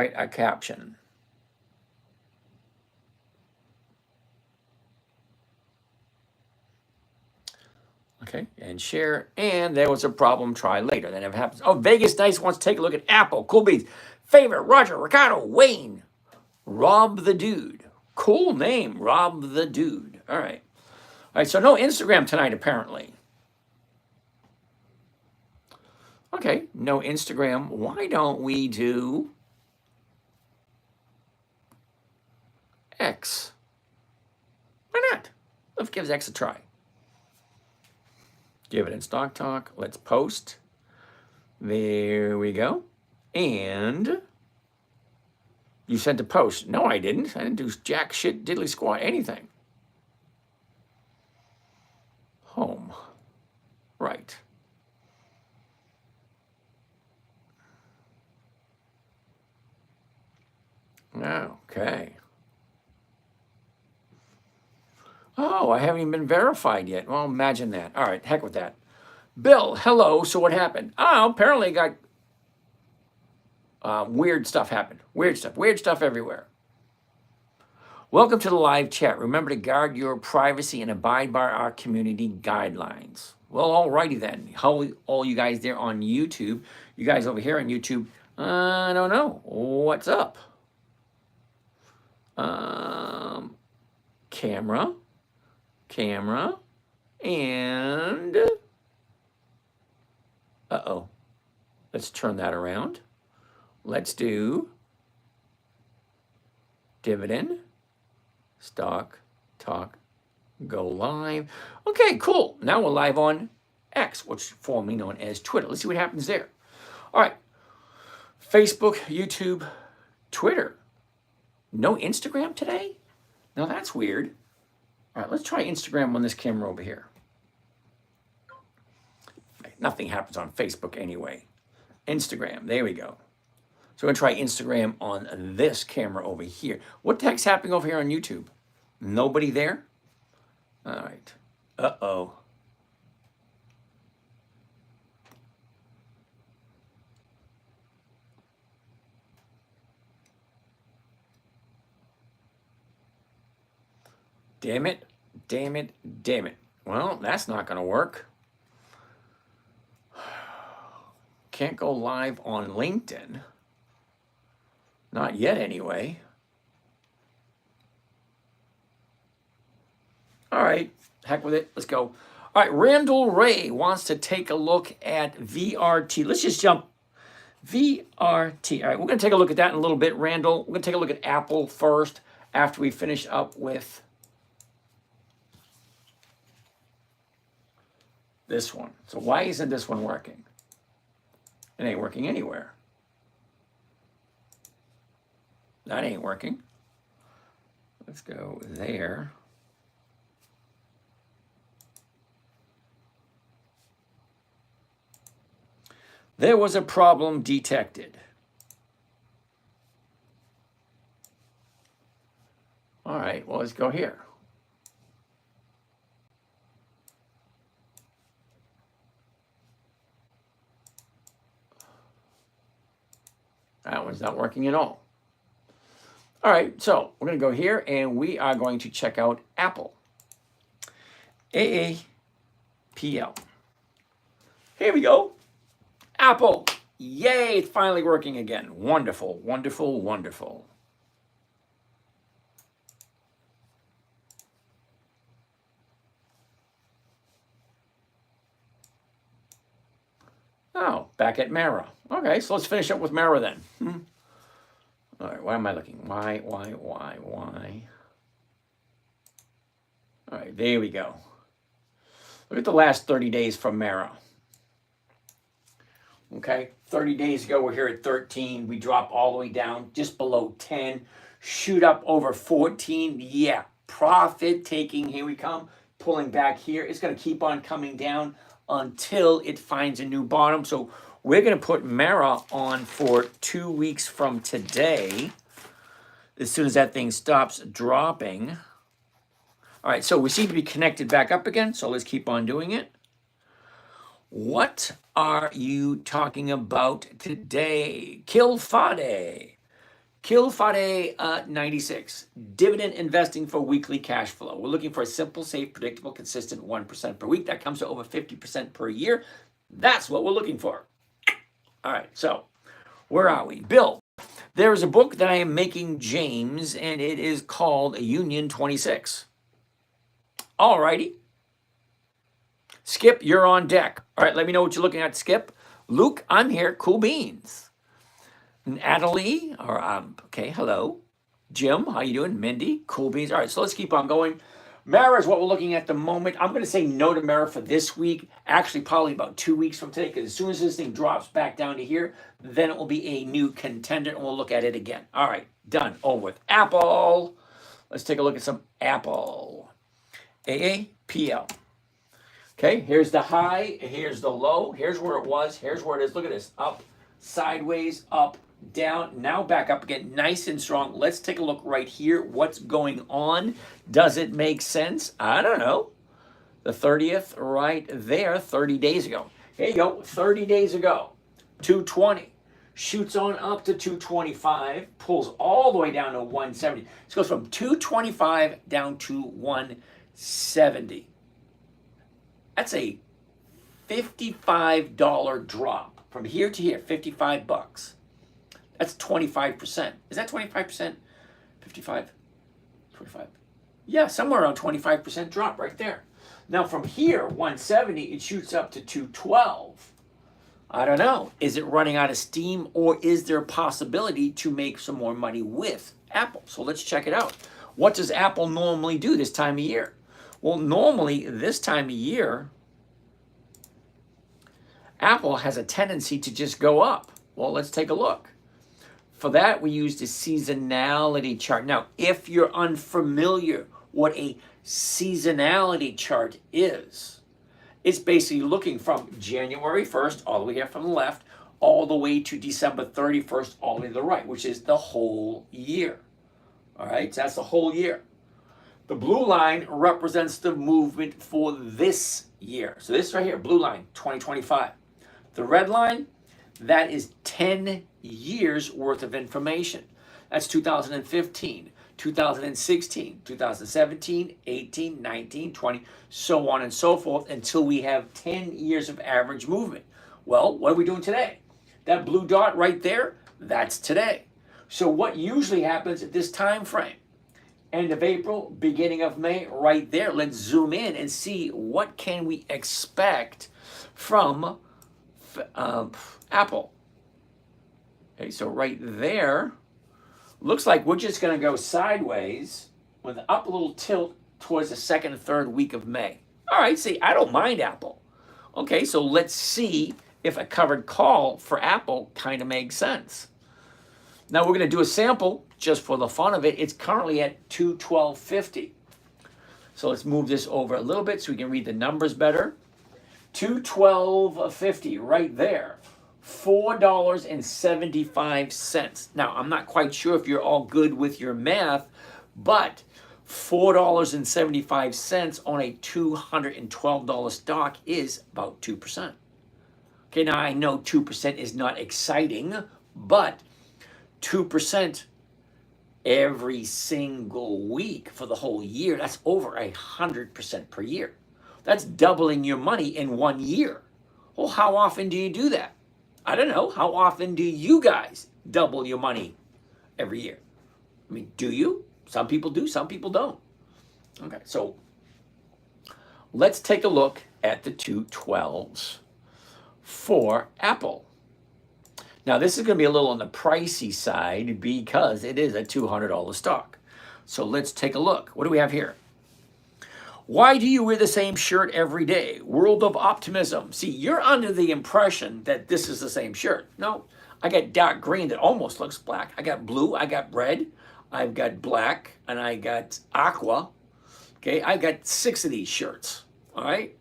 write a caption. Okay, and share. And there was a problem. Try later. That never happens. Oh, Vegas Dice wants to take a look at Apple. Cool beats. Favorite, Roger, Ricardo, Wayne, Rob the Dude. Cool name, Rob the Dude. All right. All right, so no Instagram tonight, apparently. Okay, no Instagram. Why don't we do X? Why not? Let's give X a try. Give it in Stock Talk. Let's post. There we go. And you sent a post. No, I didn't. I didn't do jack shit, diddly squat, anything. Home. Right. Okay. Oh, I haven't even been verified yet. Well, imagine that. All right, heck with that. Bill, hello. So what happened? Oh, apparently got weird stuff happened. Weird stuff everywhere. Welcome to the live chat. Remember to guard your privacy and abide by our community guidelines. Well, alrighty then. How all you guys there on YouTube? You guys over here on YouTube? I don't know. What's up? Camera, and uh-oh. Let's turn that around. Let's do dividend, stock, talk, go live. Okay, cool. Now we're live on X, which is formerly known as Twitter. Let's see what happens there. All right. Facebook, YouTube, Twitter. No Instagram today? Now that's weird. All right, let's try Instagram on this camera over here. Nothing happens on Facebook anyway. Instagram, there we go. So we're gonna try Instagram on this camera over here. What the heck's happening over here on YouTube? Nobody there? All right. Uh-oh. Damn it. Well, that's not gonna work. Can't go live on LinkedIn. Not yet, anyway. All right, heck with it. Let's go. All right, Randall Ray wants to take a look at VRT. Let's just jump. VRT. All right, we're going to take a look at that in a little bit, Randall. We're going to take a look at Apple first after we finish up with this one. So why isn't this one working? It ain't working anywhere. That ain't working. Let's go there. There was a problem detected. All right, well, let's go here. That one's not working at all. All right, so we're going to go here and we are going to check out Apple. AAPL. Here we go. Apple. Yay, it's finally working again. Wonderful, wonderful, wonderful. Oh, back at MERA. Okay, so let's finish up with MERA then. All right, why am I looking? Why? All right, there we go. Look at the last 30 days from MERA. Okay, 30 days ago, we're here at 13. We drop all the way down just below 10. Shoot up over 14. Yeah, profit taking. Here we come. Pulling back here. It's going to keep on coming down until it finds a new bottom. So we're going to put MERA on for 2 weeks from today. As soon as that thing stops dropping. All right, so we seem to be connected back up again. So let's keep on doing it. What are you talking about today? Kilfade. Kilfade 96. Dividend investing for weekly cash flow. We're looking for a simple, safe, predictable, consistent 1% per week. That comes to over 50% per year. That's what we're looking for. All right, so where are we? Bill, there is a book that I am making James, and it is called Union 26. All righty. Skip, you're on deck. All right, let me know what you're looking at, Skip. Luke, I'm here. Cool beans. And Adelie, okay, hello. Jim, how you doing? Mindy, cool beans. All right, so let's keep on going. MERA is what we're looking at the moment. I'm going to say no to MERA for this week. Actually, probably about 2 weeks from today, because as soon as this thing drops back down to here, then it will be a new contender, and we'll look at it again. All right, done. Over with Apple. Let's take a look at some Apple. AAPL. Okay, here's the high, here's the low, here's where it was, here's where it is. Look at this, up, sideways, up, down, now back up again, nice and strong. Let's take a look right here. What's going on? Does it make sense? I don't know. The 30th right there, 30 days ago. Here you go, 30 days ago, 220. Shoots on up to 225, pulls all the way down to 170. This goes from 225 down to 170. That's a $55 drop from here to here, 55 bucks. That's 25%. Is that 25%? 55? 25? Yeah, somewhere around 25% drop right there. Now from here, 170, it shoots up to 212. I don't know. Is it running out of steam, or is there a possibility to make some more money with Apple? So let's check it out. What does Apple normally do this time of year? Well, normally this time of year, Apple has a tendency to just go up. Well, let's take a look. For that, we use the seasonality chart. Now, if you're unfamiliar what a seasonality chart is, it's basically looking from January 1st, all the way here from the left, all the way to December 31st, all the way to the right, which is the whole year. All right, so that's the whole year. The blue line represents the movement for this year. So this right here, blue line, 2025. The red line, that is 10 years worth of information. That's 2015, 2016, 2017, 18, 19, 20, so on and so forth, until we have 10 years of average movement. Well, what are we doing today? That blue dot right there, that's today. So what usually happens at this time frame? End of April, beginning of May, right there. Let's zoom in and see what can we expect from Apple. Okay, so right there, looks like we're just going to go sideways with up a little tilt towards the second and third week of May. All right, see, I don't mind Apple. Okay, so let's see if a covered call for Apple kind of makes sense. Now we're going to do a sample just for the fun of it. It's currently at 212.50. So let's move this over a little bit so we can read the numbers better. 212.50 right there. $4.75. Now, I'm not quite sure if you're all good with your math, but $4.75 on a $212 stock is about 2%. Okay, now I know 2% is not exciting, but 2% every single week for the whole year, that's over 100% per year. That's doubling your money in 1 year. Well, how often do you do that? I don't know. How often do you guys double your money every year? I mean, do you? Some people do, some people don't. Okay, so let's take a look at the 212s for Apple. Now, this is going to be a little on the pricey side because it is a $200 stock. So let's take a look. What do we have here? Why do you wear the same shirt every day? World of Optimism. See, you're under the impression that this is the same shirt. No, I got dark green that almost looks black. I got blue, I got red, I've got black, and I got aqua. Okay, I got 6 of these shirts. All right.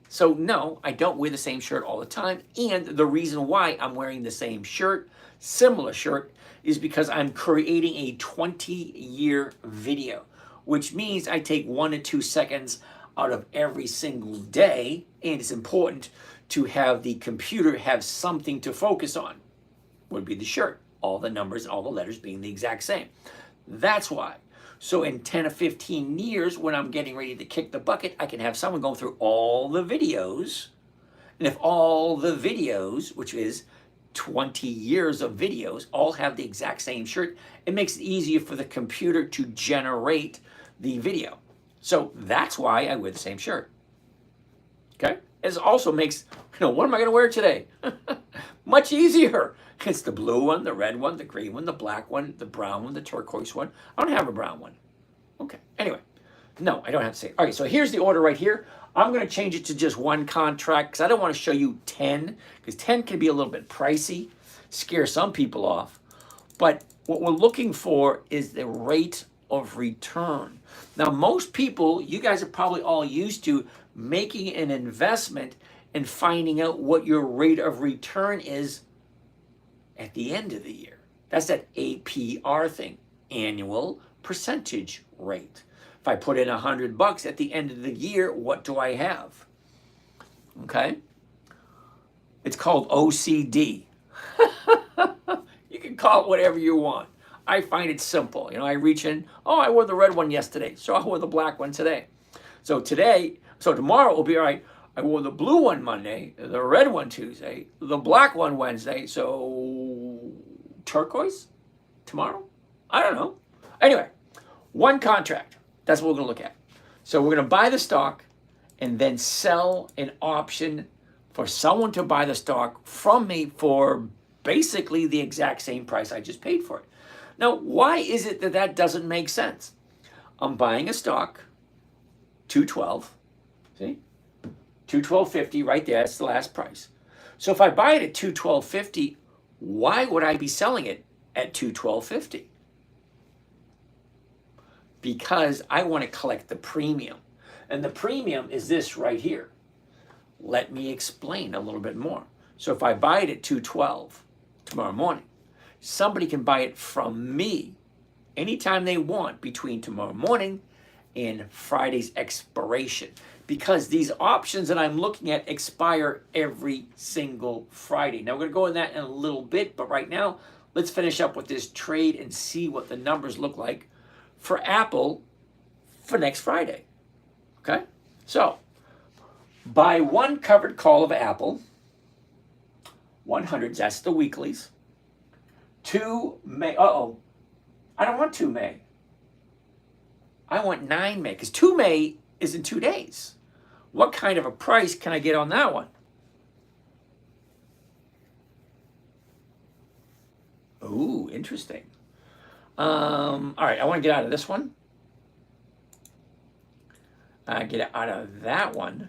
So no, I don't wear the same shirt all the time. And the reason why I'm wearing the same shirt, similar shirt, is because I'm creating a 20-year video, which means I take 1 to 2 seconds out of every single day. And it's important to have the computer have something to focus on, would be the shirt. all the numbers, all the letters being the exact same. That's why. So in 10 or 15 years, when I'm getting ready to kick the bucket, I can have someone go through all the videos. And if all the videos, which is 20 years of videos, all have the exact same shirt, it makes it easier for the computer to generate the video. So that's why I wear the same shirt. Okay? It also makes, what am I going to wear today? Much easier. It's the blue one, the red one, the green one, the black one, the brown one, the turquoise one. I don't have a brown one. Okay. Anyway, no, I don't have to say. All right, so here's the order right here. I'm going to change it to just one contract because I don't want to show you 10 because 10 can be a little bit pricey, scare some people off. But what we're looking for is the rate of return. Now, most people, you guys are probably all used to making an investment and finding out what your rate of return is at the end of the year. That's that APR thing, annual percentage rate. If I put in $100 at the end of the year, what do I have? Okay? It's called OCD. You can call it whatever you want. I find it simple. I reach in, I wore the red one yesterday, so I wore the black one today. So tomorrow will be all right. I wore the blue one Monday, the red one Tuesday, the black one Wednesday, so turquoise tomorrow? I don't know. Anyway, one contract. That's what we're going to look at. So we're going to buy the stock and then sell an option for someone to buy the stock from me for basically the exact same price I just paid for it. Now, why is it that doesn't make sense? I'm buying a stock, 212, see? 212.50 right there, that's the last price. So if I buy it at 212.50, why would I be selling it at 212.50? Because I want to collect the premium. And the premium is this right here. Let me explain a little bit more. So if I buy it at 212 tomorrow morning, somebody can buy it from me anytime they want between tomorrow morning and Friday's expiration. Because these options that I'm looking at expire every single Friday. Now, we're going to go in that in a little bit, but right now, let's finish up with this trade and see what the numbers look like for Apple for next Friday. Okay? So, buy one covered call of Apple, 100s, that's the weeklies. 2 May, I don't want 2 May. I want 9 May, because 2 May is in 2 days. What kind of a price can I get on that one? Ooh, interesting. All right, I want to get out of this one. Get out of that one.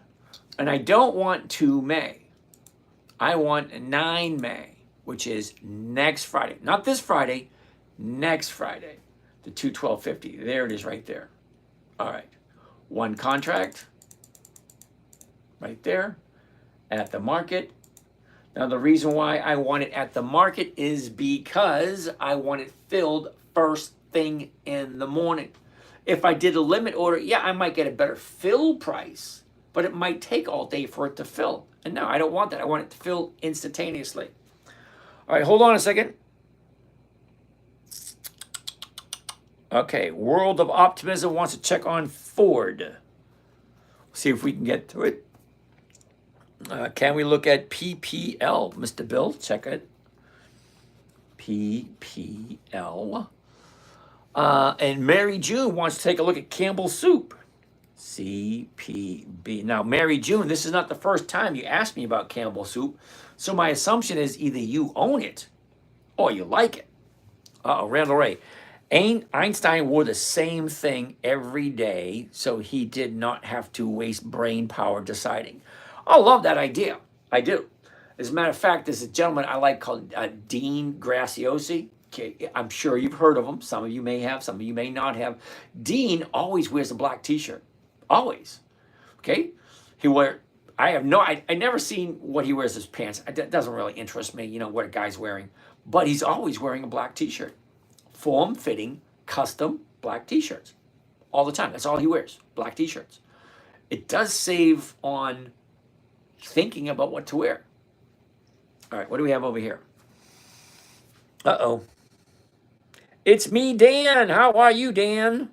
And I don't want 2 May. I want 9 May, which is next Friday. Not this Friday, next Friday. The 212.50. There it is right there. All right. One contract. Right there. At the market. Now, the reason why I want it at the market is because I want it filled first thing in the morning. If I did a limit order, yeah, I might get a better fill price, but it might take all day for it to fill. And no, I don't want that. I want it to fill instantaneously. All right, hold on a second. Okay, World of Optimism wants to check on Ford. See if we can get to it. Can we look at PPL? Mr. Bill, check it. PPL. And Mary June wants to take a look at Campbell Soup. CPB. Now, Mary June, this is not the first time you asked me about Campbell Soup. So my assumption is either you own it or you like it. Randall Ray. Einstein wore the same thing every day, so he did not have to waste brain power deciding. I love that idea. I do. As a matter of fact, there's a gentleman I like called Dean Graziosi. Okay, I'm sure you've heard of him. Some of you may have, some of you may not have. Dean always wears a black t-shirt. Always. Okay? I never seen what he wears as pants. That doesn't really interest me, what a guy's wearing. But he's always wearing a black t-shirt. Form-fitting, custom black t-shirts. All the time. That's all he wears. Black t-shirts. It does save on thinking about what to wear. All right, what do we have over here? Uh-oh. It's me, Dan. How are you, Dan?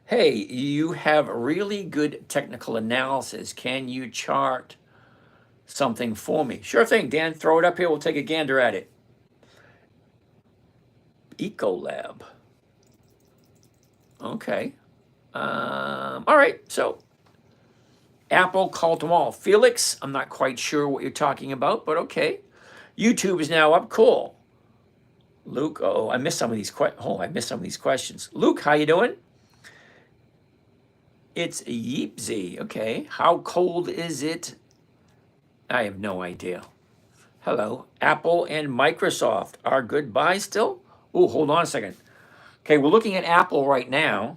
Hey, you have really good technical analysis. Can you chart something for me? Sure thing, Dan. Throw it up here. We'll take a gander at it. Ecolab. Okay. All right. So, Apple called them all. Felix, I'm not quite sure what you're talking about, but okay. YouTube is now up. Cool. Luke, oh, I missed some of these questions. Luke, how you doing? It's Yeepsy. Okay. How cold is it? I have no idea. Hello. Apple and Microsoft are good buys still? Oh, hold on a second. Okay, we're looking at Apple right now.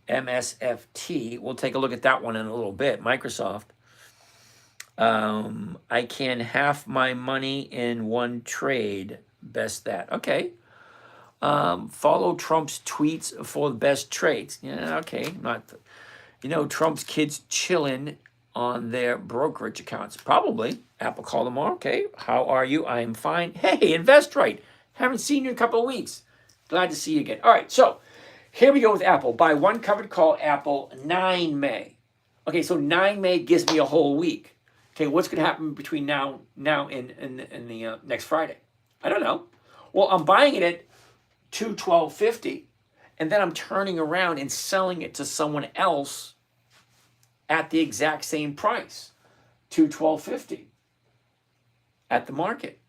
MSFT. We'll take a look at that one in a little bit. Microsoft. I can half my money in one trade. Best that. Okay. Follow Trump's tweets for the best trades. Yeah, okay. Not, Trump's kids chilling on their brokerage accounts. Probably. Apple called them all. Okay. How are you? I am fine. Hey, invest right. Haven't seen you in a couple of weeks. Glad to see you again. All right. So here we go with Apple. Buy one covered call Apple 9 May. Okay. So 9 May gives me a whole week. Okay. What's going to happen between now and the next Friday? I don't know. Well, I'm buying it at $212.50, and then I'm turning around and selling it to someone else at the exact same price, $212.50 at the market.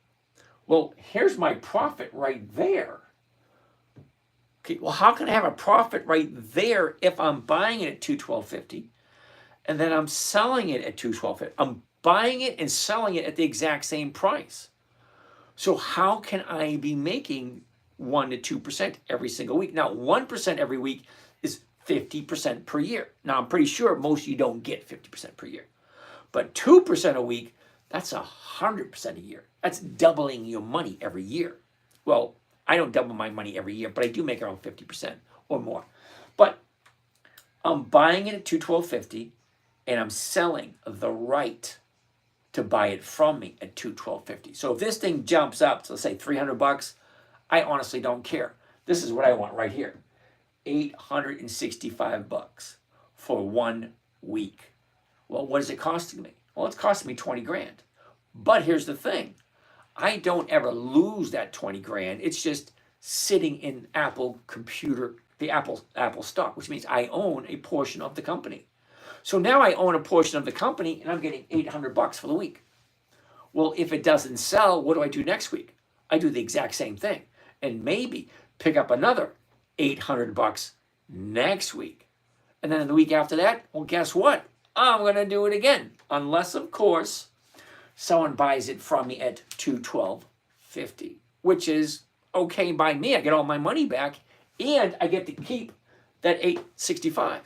Well, here's my profit right there. Okay, well, how can I have a profit right there if I'm buying it at $212.50 and then I'm selling it at $212.50? I'm buying it and selling it at the exact same price. So how can I be making 1 to 2% every single week? Now, 1% every week is 50% per year. Now, I'm pretty sure most of you don't get 50% per year. But 2% a week, that's 100% a year. That's doubling your money every year. Well, I don't double my money every year, but I do make around 50% or more. But I'm buying it at $212.50, and I'm selling the right to buy it from me at $212.50. So if this thing jumps up to, let's say, $300, I honestly don't care. This is what I want right here. $865 for 1 week. Well, what is it costing me? Well, it's costing me 20 grand. But here's the thing. I don't ever lose that 20 grand. It's just sitting in Apple stock, which means I own a portion of the company. So now I own a portion of the company and I'm getting $800 for the week. Well, if it doesn't sell, what do I do next week? I do the exact same thing and maybe pick up another $800 next week. And then the week after that, well, guess what? I'm going to do it again. Unless, of course, someone buys it from me at $212.50, which is okay by me. I get all my money back and I get to keep that $865.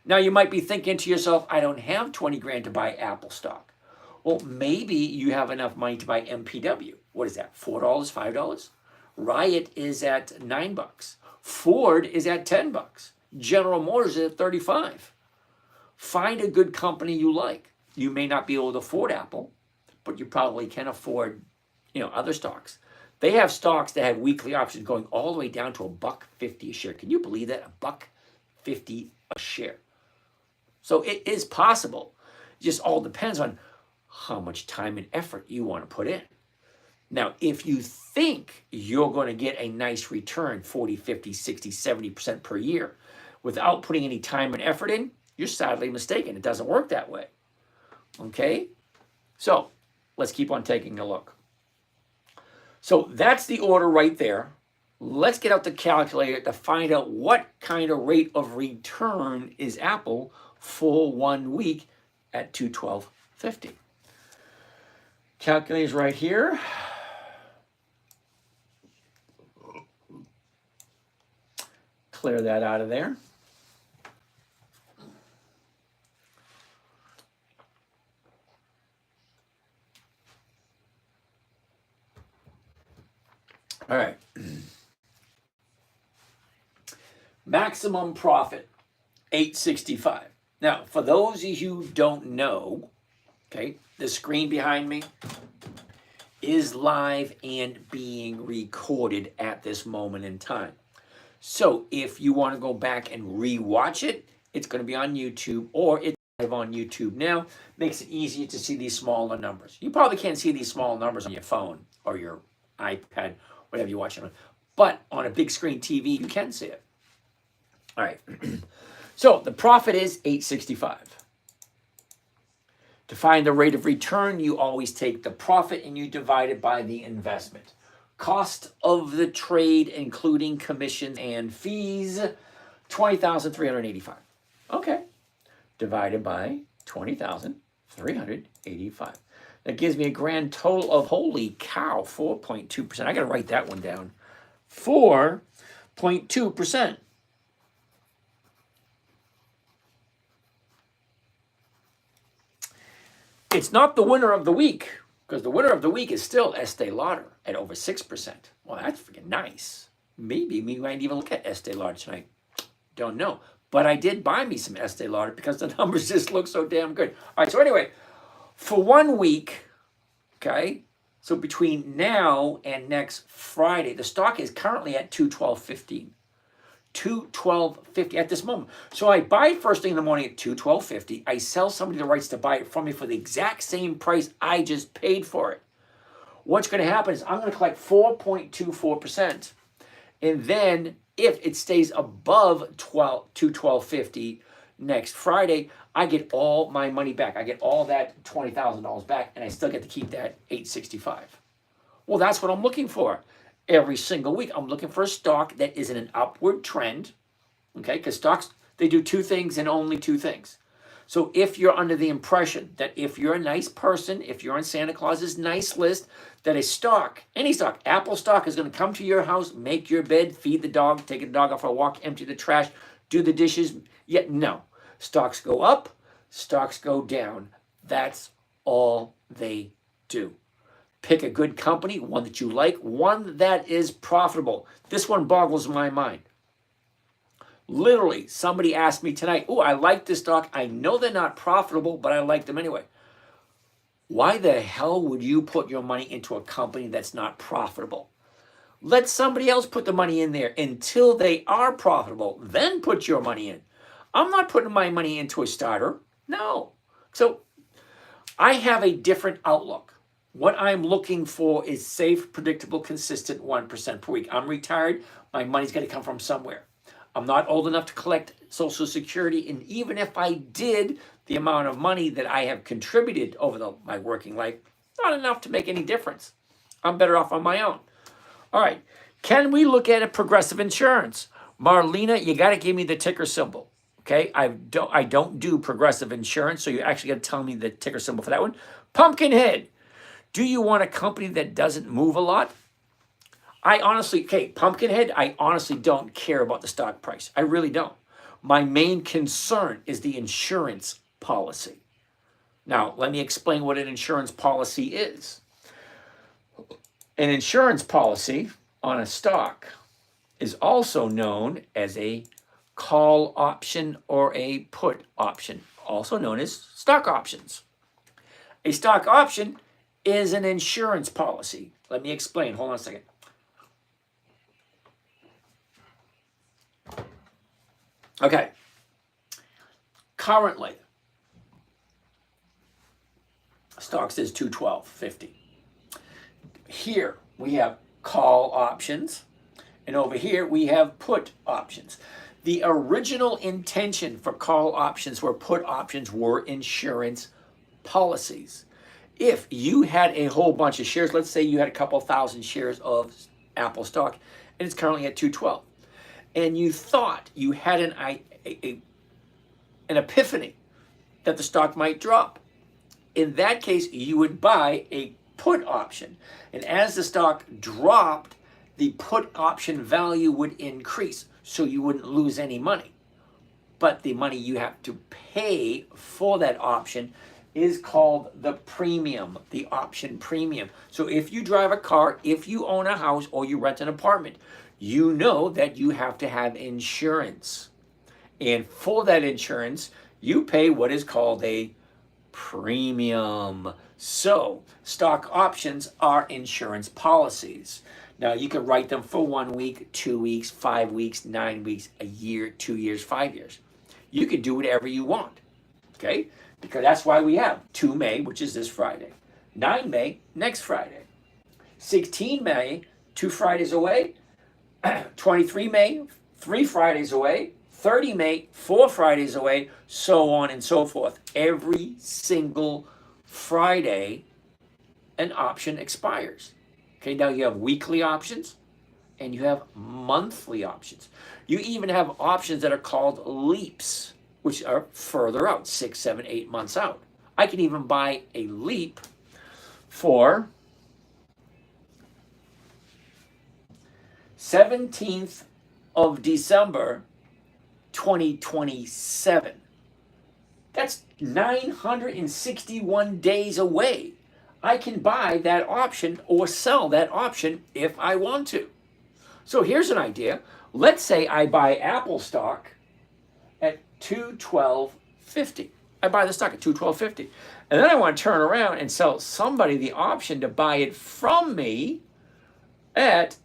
Now, you might be thinking to yourself, I don't have 20 grand to buy Apple stock. Well, maybe you have enough money to buy MPW. What is that, $4, $5? Riot is at $9. Ford is at $10. General Motors is at $35. Find a good company you like. You may not be able to afford Apple, but you probably can afford, other stocks. They have stocks that have weekly options going all the way down to $1.50 a share. Can you believe that? $1.50 a share. So it is possible. It just all depends on how much time and effort you want to put in. Now, if you think you're going to get a nice return, 40, 50, 60, 70% per year, without putting any time and effort in, you're sadly mistaken. It doesn't work that way. Okay? So let's keep on taking a look. So that's the order right there. Let's get out the calculator to find out what kind of rate of return is Apple for 1 week at $212.50. Calculator's right here. Clear that out of there. All right. Maximum profit, $865. Now, for those of you who don't know, okay, the screen behind me is live and being recorded at this moment in time. So if you want to go back and re-watch it, it's going to be on YouTube, or it's live on YouTube now. Makes it easier to see these smaller numbers. You probably can't see these small numbers on your phone or your iPad, whatever you're watching on. But on a big screen TV, you can see it. All right. So the profit is $8.65. To find the rate of return, you always take the profit and you divide it by the investment. Cost of the trade, including commission and fees, $20,385. Okay. Divided by 20,385. That gives me a grand total of, holy cow, 4.2%. I got to write that one down. 4.2%. It's not the winner of the week, because the winner of the week is still Estee Lauder at over 6%. Well, that's freaking nice. Maybe we might even look at Estee Lauder tonight. Don't know. But I did buy me some Estee Lauder because the numbers just look so damn good. All right, so anyway, for 1 week, okay, so between now and next Friday, the stock is currently at $212.15. $212.50 at this moment. So I buy it first thing in the morning at $212.50. I sell somebody the rights to buy it from me for the exact same price I just paid for it. What's going to happen is I'm going to collect 4.24%. And then if it stays above $212.50 next Friday, I get all my money back. I get all that $20,000 back, and I still get to keep that $8.65. Well, that's what I'm looking for. Every single week, I'm looking for a stock that is in an upward trend, okay? Because stocks, they do two things and only two things. So if you're under the impression that if you're a nice person, if you're on Santa Claus's nice list, that a stock, any stock, Apple stock is going to come to your house, make your bed, feed the dog, take the dog out for a walk, empty the trash, do the dishes. Yet no, stocks go up, stocks go down. That's all they do. Pick a good company, one that you like, one that is profitable. This one boggles my mind. Literally, somebody asked me tonight, oh, I like this stock. I know they're not profitable, but I like them anyway. Why the hell would you put your money into a company that's not profitable? Let somebody else put the money in there until they are profitable. Then put your money in. I'm not putting my money into a starter. No. So I have a different outlook. What I'm looking for is safe, predictable, consistent 1% per week. I'm retired. My money's got to come from somewhere. I'm not old enough to collect Social Security. And even if I did, the amount of money that I have contributed over my working life, not enough to make any difference. I'm better off on my own. All right. Can we look at a Progressive Insurance? Marlena, you got to give me the ticker symbol. Okay. I don't do Progressive Insurance, so you actually got to tell me the ticker symbol for that one. Pumpkinhead. Do you want a company that doesn't move a lot? Pumpkinhead, I honestly don't care about the stock price. I really don't. My main concern is the insurance policy. Now, let me explain what an insurance policy is. An insurance policy on a stock is also known as a call option or a put option, also known as stock options. A stock option is an insurance policy. Let me explain. Hold on a second. Okay. Currently, stock says $212.50. Here we have call options, and over here we have put options. The original intention for call options or put options were insurance policies. If you had a whole bunch of shares, let's say you had a couple thousand shares of Apple stock, and it's currently at $212, and you thought you had an epiphany that the stock might drop. In that case, you would buy a put option. And as the stock dropped, the put option value would increase, so you wouldn't lose any money. But the money you have to pay for that option is called the premium, the option premium. So if you drive a car, if you own a house, or you rent an apartment, you know that you have to have insurance. And for that insurance, you pay what is called a premium. So stock options are insurance policies. Now you can write them for 1 week, 2 weeks, 5 weeks, 9 weeks, a year, 2 years, 5 years. You can do whatever you want, okay? Because that's why we have 2 May, which is this Friday, 9 May, next Friday, 16 May, 2 Fridays away, 23 May, 3 Fridays away, 30 May, 4 Fridays away, so on and so forth. Every single Friday, an option expires. Okay, now you have weekly options and you have monthly options. You even have options that are called leaps, which are further out, 6, 7, 8 months out. I can even buy a leap for 17th of December, 2027. That's 961 days away. I can buy that option or sell that option if I want to. So here's an idea. Let's say I buy Apple stock at $212.50. I buy the stock at $212.50. And then I want to turn around and sell somebody the option to buy it from me at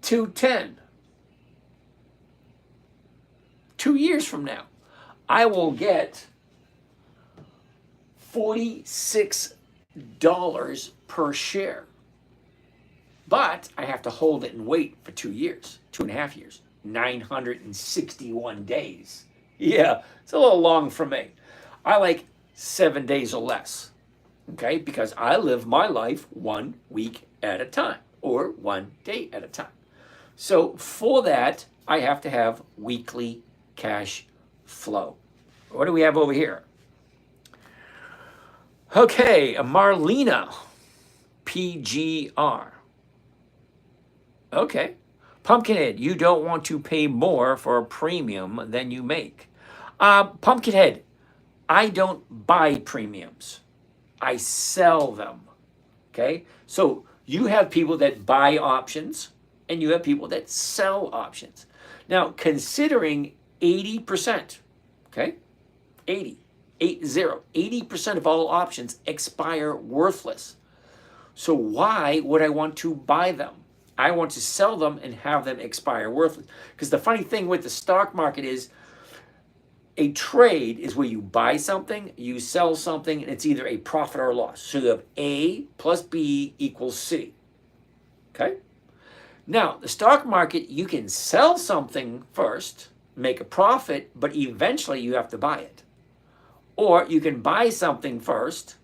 $210. 2 years from now, I will get $46 per share. But I have to hold it and wait for 2 years, 2.5 years, 961 days. Yeah, it's a little long for me. I like 7 days or less, okay? Because I live my life 1 week at a time or 1 day at a time. So for that, I have to have weekly cash flow. What do we have over here? Okay, a Marlena, PGR. Okay. Pumpkinhead, you don't want to pay more for a premium than you make. Pumpkinhead, I don't buy premiums. I sell them. Okay? So you have people that buy options and you have people that sell options. Now, considering 80%, okay? 80% of all options expire worthless. So why would I want to buy them? I want to sell them and have them expire worthless. Because the funny thing with the stock market is a trade is where you buy something, you sell something, and it's either a profit or a loss. So you have A plus B equals C. Okay? Now, the stock market, you can sell something first, make a profit, but eventually you have to buy it. Or you can buy something first,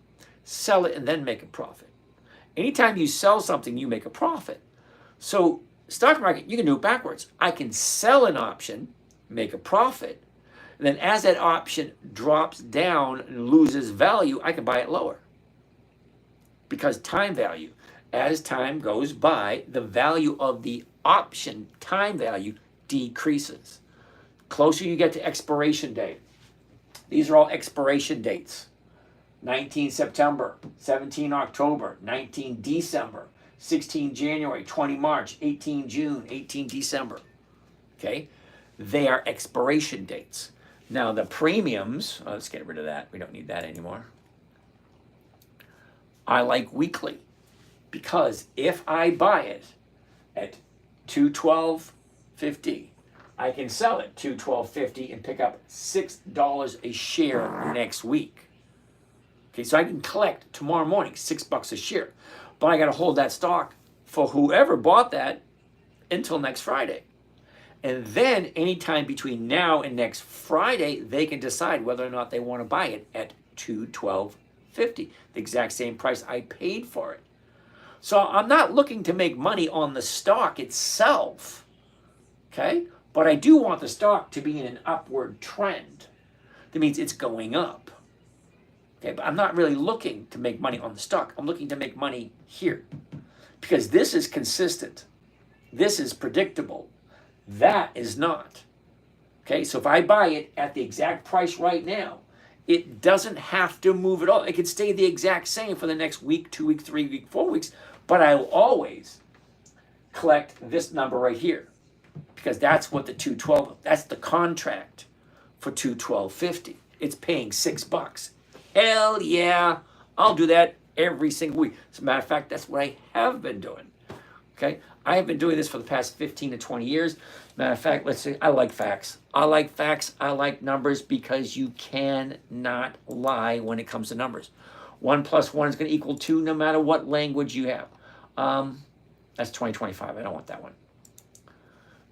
sell it, and then make a profit. Anytime you sell something, you make a profit. So stock market, you can do it backwards. I can sell an option, make a profit, and then as that option drops down and loses value, I can buy it lower. Because time value, as time goes by, the value of the option time value decreases. Closer you get to expiration date. These are all expiration dates. 19 September, 17 October, 19 December, 16 January, 20 March, 18 June, 18 December. Okay? They are expiration dates. Now the premiums, let's get rid of that. We don't need that anymore. I like weekly because if I buy it at $212.50, I can sell it $212.50 and pick up $6 a share next week. Okay, so I can collect tomorrow morning $6 a share, but I got to hold that stock for whoever bought that until next Friday. And then anytime between now and next Friday, they can decide whether or not they want to buy it at $212.50, the exact same price I paid for it. So I'm not looking to make money on the stock itself, okay? But I do want the stock to be in an upward trend. That means it's going up. Okay, but I'm not really looking to make money on the stock. I'm looking to make money here. Because this is consistent. This is predictable. That is not. Okay, so if I buy it at the exact price right now, it doesn't have to move at all. It could stay the exact same for the next week, 2 weeks, 3 weeks, 4 weeks, but I will always collect this number right here. Because that's what the 212, that's the contract for $212.50. it's paying $6. Hell yeah, I'll do that every single week. As a matter of fact, that's what I have been doing. Okay, I have been doing this for the past 15 to 20 years. Matter of fact, let's say I like facts. I like facts. I like numbers because you cannot lie when it comes to numbers. 1 plus 1 is going to equal 2 no matter what language you have. That's 2025. I don't want that one.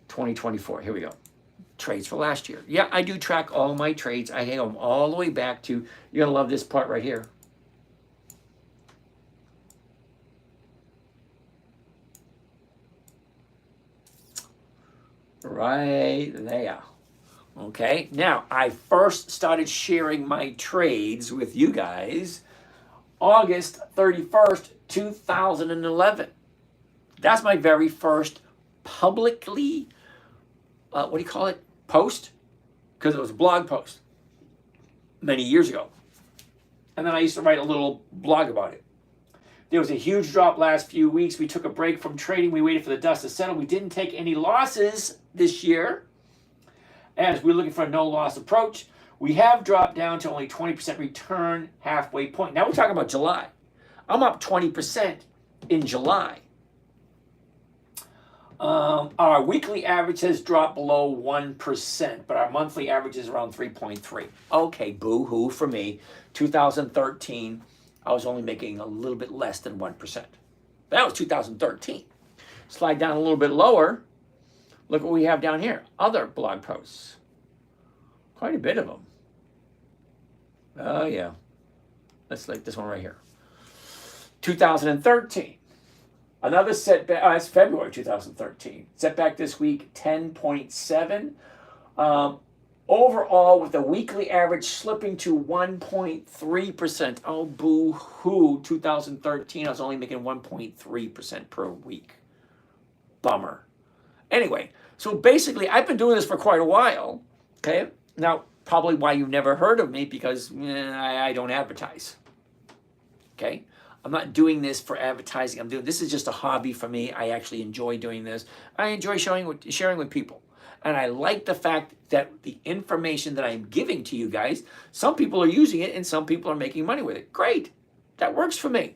2024. Here we go. Trades for last year. Yeah, I do track all my trades. I hang them all the way back to, you're going to love this part right here. Right there. Okay, now I first started sharing my trades with you guys August 31st, 2011. That's my very first publicly, what do you call it, post? Because it was a blog post many years ago. And then I used to write a little blog about it. There was a huge drop last few weeks. We took a break from trading. We waited for the dust to settle. We didn't take any losses this year as we're looking for a no-loss approach. We have dropped down to only 20% return halfway point. Now we're talking about July. I'm up 20% in July. Our weekly average has dropped below 1%, but our monthly average is around 3.3. Okay, boo-hoo for me. 2013, I was only making a little bit less than 1%. That was 2013. Slide down a little bit lower. Look what we have down here. Other blog posts. Quite a bit of them. Oh, yeah. Let's like this one right here. 2013. Another setback. It's February 2013. Setback this week, 10.7. Overall, with the weekly average slipping to 1.3%. Oh, boo-hoo. 2013, I was only making 1.3% per week. Bummer. Anyway, so basically, I've been doing this for quite a while. Okay? Now, probably why you've never heard of me, because I don't advertise. Okay? I'm not doing this for advertising. This is just a hobby for me. I actually enjoy doing this. I enjoy sharing with people. And I like the fact that the information that I'm giving to you guys, some people are using it and some people are making money with it. Great. That works for me.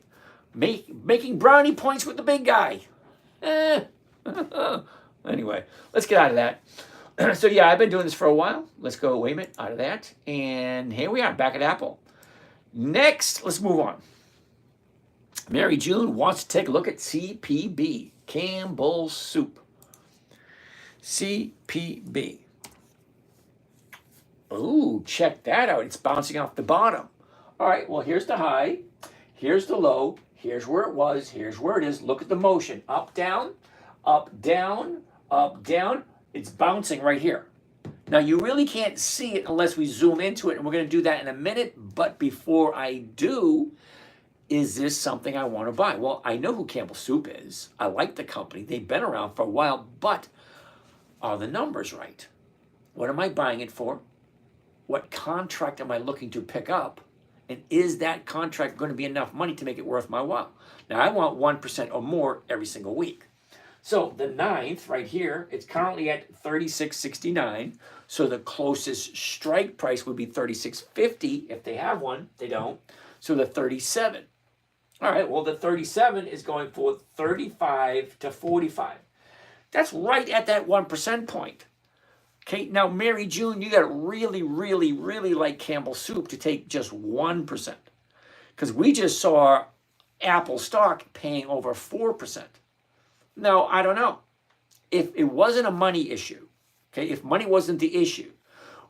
Making brownie points with the big guy. Anyway, let's get out of that. So yeah, I've been doing this for a while. Let's go, wait a minute, out of that. And here we are, back at Apple. Next, let's move on. Mary June wants to take a look at CPB, Campbell Soup. CPB. Ooh, check that out. It's bouncing off the bottom. All right, well, here's the high. Here's the low. Here's where it was. Here's where it is. Look at the motion. Up, down, up, down, up, down. It's bouncing right here. Now, you really can't see it unless we zoom into it, and we're going to do that in a minute. But before I do, is this something I want to buy? Well, I know who Campbell Soup is. I like the company. They've been around for a while, but are the numbers right? What am I buying it for? What contract am I looking to pick up? And is that contract going to be enough money to make it worth my while? Now, I want 1% or more every single week. So the 9th right here, it's currently at 36.69. So the closest strike price would be 36.50 if they have one. They don't. So the 37. All right, well, the 37 is going for 35 to 45. That's right at that 1% point. Okay, now, Mary June, you got to really, really, really like Campbell Soup to take just 1%. Because we just saw Apple stock paying over 4%. Now, I don't know. If it wasn't a money issue, okay, if money wasn't the issue,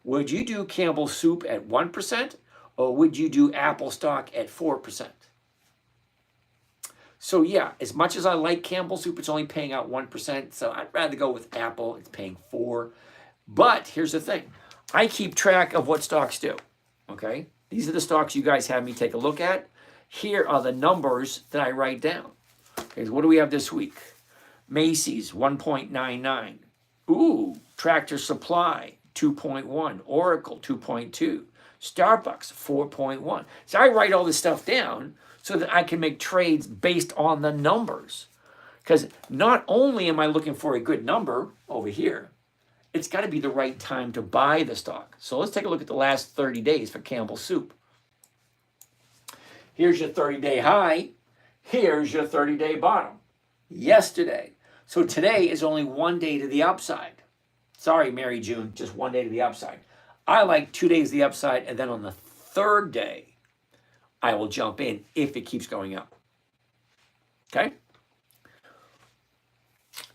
would you do Campbell Soup at 1% or would you do Apple stock at 4%? So yeah, as much as I like Campbell Soup, it's only paying out 1%. So I'd rather go with Apple. It's paying 4%. But here's the thing. I keep track of what stocks do. Okay? These are the stocks you guys have me take a look at. Here are the numbers that I write down. Okay, so what do we have this week? Macy's, 1.99. Ooh, Tractor Supply, 2.1. Oracle, 2.2. Starbucks, 4.1. So I write all this stuff down so that I can make trades based on the numbers. Because not only am I looking for a good number over here, it's got to be the right time to buy the stock. So let's take a look at the last 30 days for Campbell Soup. Here's your 30-day high. Here's your 30-day bottom. Yesterday. So today is only 1 day to the upside. Sorry, Mary June, just 1 day to the upside. I like 2 days to the upside, and then on the third day, I will jump in if it keeps going up. Okay?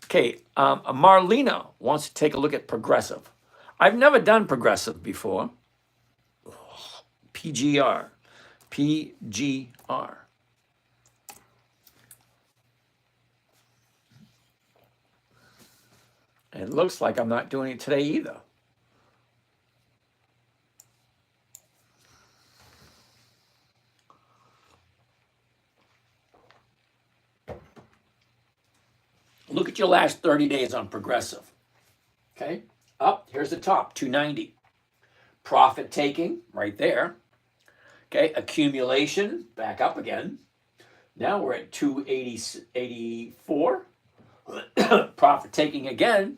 Okay, Marlena wants to take a look at Progressive. I've never done Progressive before. PGR. PGR. It looks like I'm not doing it today either. Look at your last 30 days on Progressive. Okay, up, here's the top, 290. Profit taking, right there. Okay, accumulation, back up again. Now we're at 284. Profit taking again.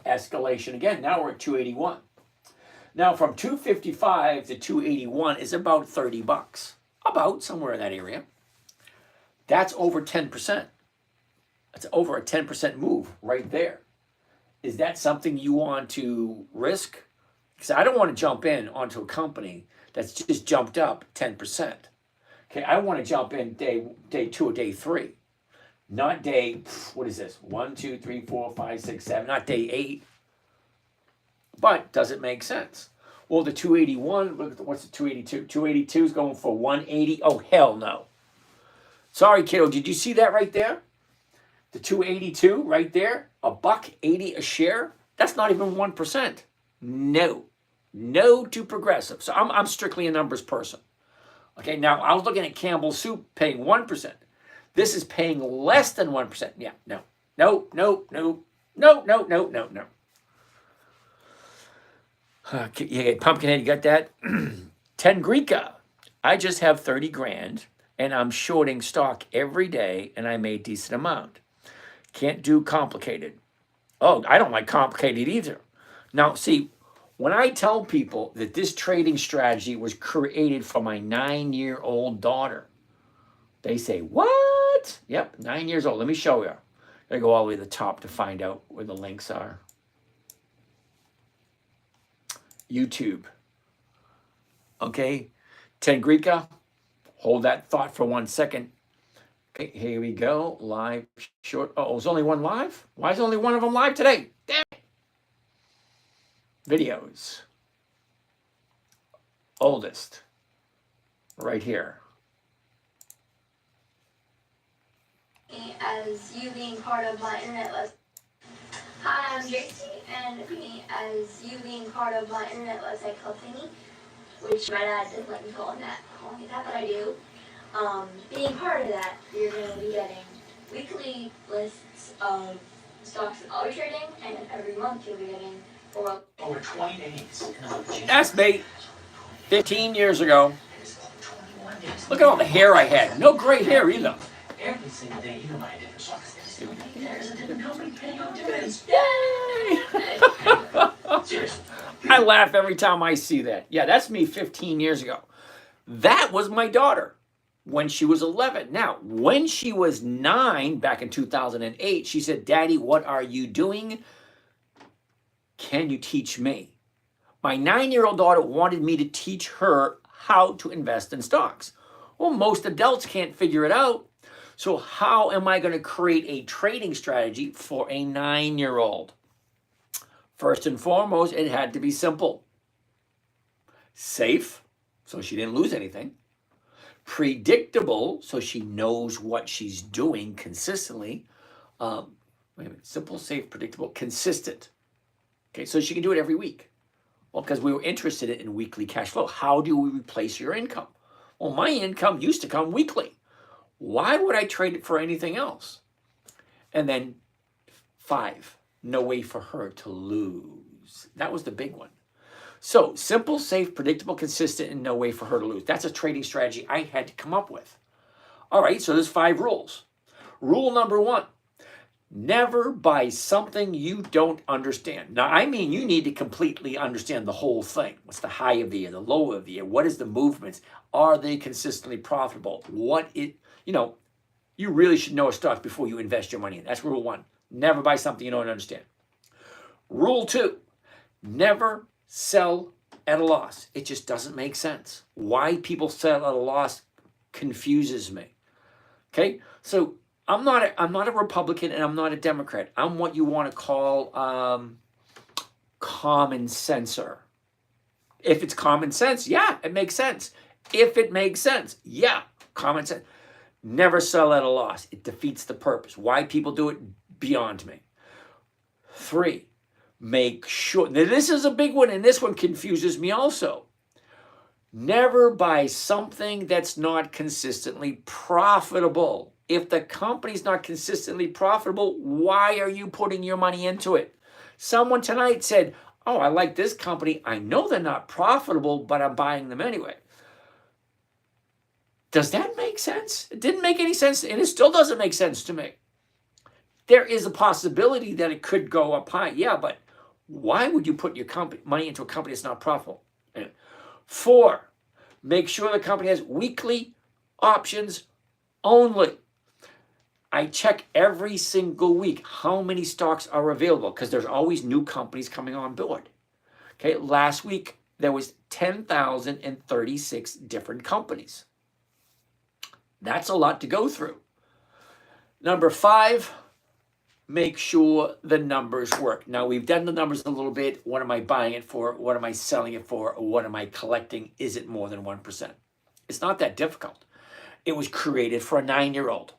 Escalation again. Now we're at 281. Now from 255 to 281 is about 30 bucks. About somewhere in that area. That's over 10%. That's over a 10% move right there. Is that something you want to risk? Because I don't want to jump in onto a company that's just jumped up 10%. Okay, I want to jump in day 2 or day 3. Not day, what is this? 1, 2, 3, 4, 5, 6, 7, not day 8. But does it make sense? Well, the 281, look at what's the 282? 282 is going for 180. Oh, hell no. Sorry, kiddo, did you see that right there? The 282 right there, $1.80 a share. That's not even 1%. No to Progressive. So I'm strictly a numbers person. Okay, now I was looking at Campbell Soup paying 1%. This is paying less than 1%. Yeah, no. Yeah, Pumpkinhead, you got that? 10 Greeka. I just have 30 grand and I'm shorting stock every day and I made a decent amount. Can't do complicated. Oh, I don't like complicated either. Now, see, when I tell people that this trading strategy was created for my 9-year-old daughter, they say, what? Yep, 9 years old. Let me show you. I go all the way to the top to find out where the links are. YouTube. Okay, 10 Greeka. Hold that thought for 1 second. Okay, here we go. Live short. Oh, there's only one live? Why is only one of them live today? Damn it. Videos. Oldest. Right here. As you being part of my internet list. Hi, I'm JC, and me as you being part of my internet website called Thingy, which my dad doesn't let me call it that, but I do. Being part of that, you're going to be getting weekly lists of stocks and auto trading, and every month you'll be getting over 20 days. That's me. 15 years ago. Look at all the hair I had. No gray hair either. Every single day you might have stocks. I laugh every time I see that. Yeah, that's me 15 years ago. That was my daughter when she was 11. Now, when she was 9, back in 2008, she said, Daddy, what are you doing? Can you teach me? My 9-year-old daughter wanted me to teach her how to invest in stocks. Well, most adults can't figure it out. So how am I going to create a trading strategy for a 9-year-old? First and foremost, it had to be simple. Safe, so she didn't lose anything. Predictable, so she knows what she's doing consistently. Simple, safe, predictable, consistent. Okay, so she can do it every week. Well, because we were interested in weekly cash flow. How do we replace your income? Well, my income used to come weekly. Why would I trade it for anything else? And then 5, no way for her to lose. That was the big one. So simple, safe, predictable, consistent, and no way for her to lose. That's a trading strategy I had to come up with. All right, so there's 5 rules. Rule number 1, Never buy something you don't understand. Now, I mean, you need to completely understand the whole thing. What's the high of the year, the low of the year? What is the movements? Are they consistently profitable? You really should know a stock before you invest your money in. That's rule 1. Never buy something you don't understand. Rule 2, never sell at a loss. It just doesn't make sense. Why people sell at a loss confuses me. Okay, so I'm not a Republican and I'm not a Democrat. I'm what you want to call common senser. If it's common sense, yeah, it makes sense. If it makes sense, yeah, common sense. Never sell at a loss. It defeats the purpose. Why people do it, beyond me. 3, make sure. Now, this is a big one, and this one confuses me also. Never buy something that's not consistently profitable. If the company's not consistently profitable, why are you putting your money into it? Someone tonight said, oh, I like this company. I know they're not profitable, but I'm buying them anyway. Does that make sense? It didn't make any sense, and it still doesn't make sense to me. There is a possibility that it could go up high. Yeah, but why would you put your money into a company that's not profitable? 4, make sure the company has weekly options only. I check every single week how many stocks are available because there's always new companies coming on board. Okay, last week there was 10,036 different companies. That's a lot to go through. Number 5, make sure the numbers work. Now, we've done the numbers a little bit. What am I buying it for? What am I selling it for? What am I collecting? Is it more than 1%? It's not that difficult. It was created for a 9-year-old.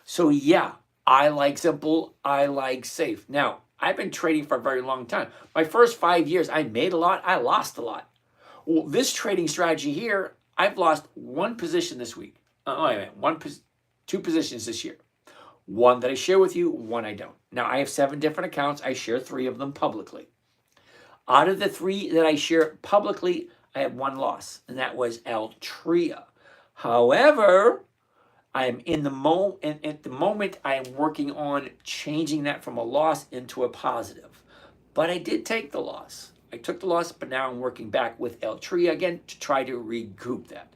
So yeah, I like simple. I like safe. Now, I've been trading for a very long time. My first 5 years, I made a lot. I lost a lot. Well, this trading strategy here, I've lost 1 position this week. 2 positions this year. 1 that I share with you, 1 I don't. Now, I have 7 different accounts. I share 3 of them publicly. Out of the 3 that I share publicly, I had 1 loss, and that was Altria. However, I'm at the moment, I am working on changing that from a loss into a positive. But I did take the loss. I took the loss, but now I'm working back with Altria again to try to recoup that.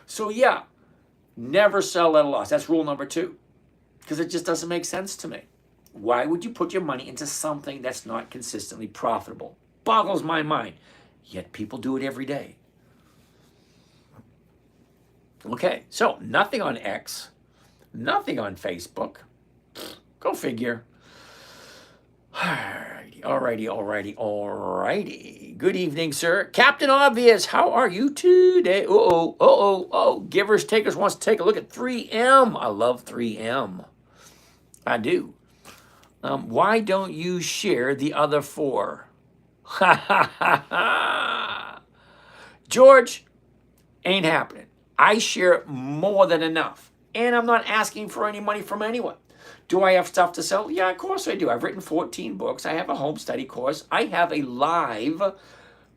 So yeah, never sell at a loss. That's rule number 2. Because it just doesn't make sense to me. Why would you put your money into something that's not consistently profitable? Boggles my mind. Yet people do it every day. Okay, so nothing on X, nothing on Facebook. Go figure. Alrighty. Good evening, sir. Captain Obvious, how are you today? Givers Takers wants to take a look at 3M. I love 3M. I do. Why don't you share the other 4? George, ain't happening. I share more than enough. And I'm not asking for any money from anyone. Do I have stuff to sell? Yeah, of course I do. I've written 14 books. I have a home study course. I have a live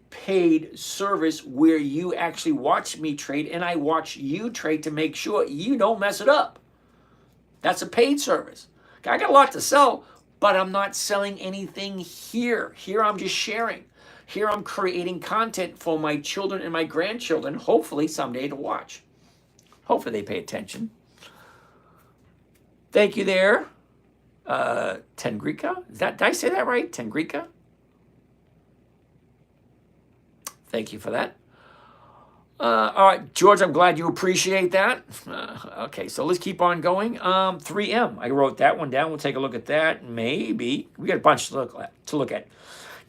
paid service where you actually watch me trade and I watch you trade to make sure you don't mess it up. That's a paid service. I got a lot to sell, but I'm not selling anything here. Here I'm just sharing. Here I'm creating content for my children and my grandchildren, hopefully someday to watch. Hopefully they pay attention. Thank you there, Tengrika. Did I say that right? Tengrika? Thank you for that. All right, George, I'm glad you appreciate that. Okay, so let's keep on going. 3M, I wrote that one down. We'll take a look at that. Maybe. We got a bunch to look at.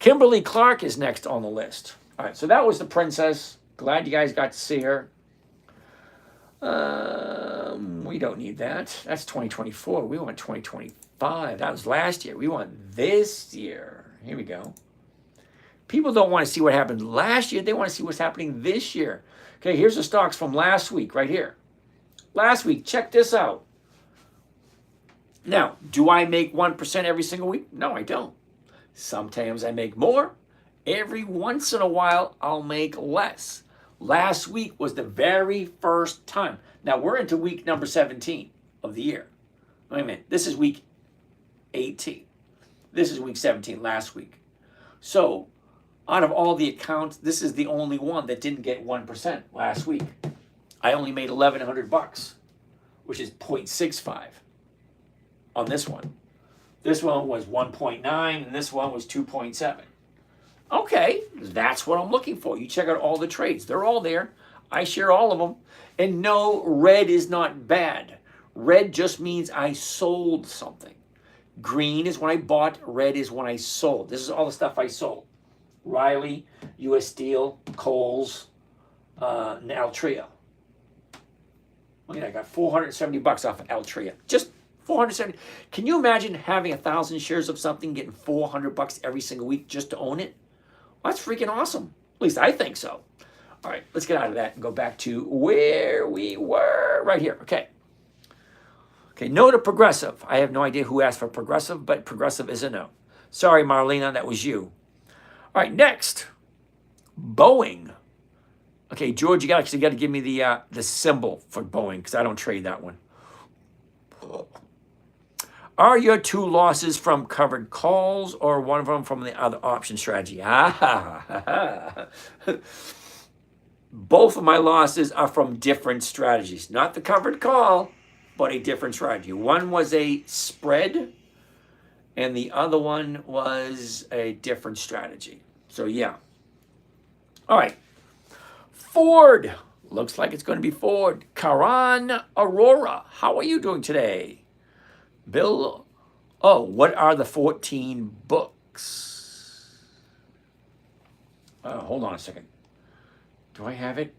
Kimberly Clark is next on the list. All right, so that was the princess. Glad you guys got to see her. We don't need that. That's 2024. We want 2025. That was last year. We want this year. Here we go. People don't want to see what happened last year. They want to see what's happening this year. Okay, here's the stocks from last week right here. Last week, check this out. Now, do I make 1% every single week? No, I don't. Sometimes I make more. Every once in a while, I'll make less. Last week was the very first time. Now, we're into week number 17 of the year. Wait a minute. This is week 18. This is week 17 last week. So out of all the accounts, this is the only one that didn't get 1% last week. I only made $1,100, which is 0.65 on this one. This one was 1.9 and this one was 2.7. Okay, that's what I'm looking for. You check out all the trades. They're all there. I share all of them. And no, red is not bad. Red just means I sold something. Green is when I bought. Red is when I sold. This is all the stuff I sold. Riley, U.S. Steel, Kohl's, and Altria. Look at that. I got $470 off of Altria. Just 470. Can you imagine having 1,000 shares of something, getting $400 every single week just to own it? Well, that's freaking awesome. At least I think so. All right, let's get out of that and go back to where we were. Right here. Okay. Okay, no to Progressive. I have no idea who asked for Progressive, but Progressive is a no. Sorry, Marlena, that was you. All right, next. Boeing. Okay, George, you actually got to give me the symbol for Boeing because I don't trade that one. Are your 2 losses from covered calls or one of them from the other option strategy? Both of my losses are from different strategies. Not the covered call, but a different strategy. One was a spread, and the other one was a different strategy. So, yeah. All right. Ford. Looks like it's going to be Ford. Karan Aurora. How are you doing today? Bill. Oh, what are the 14 books? Hold on a second. Do I have it?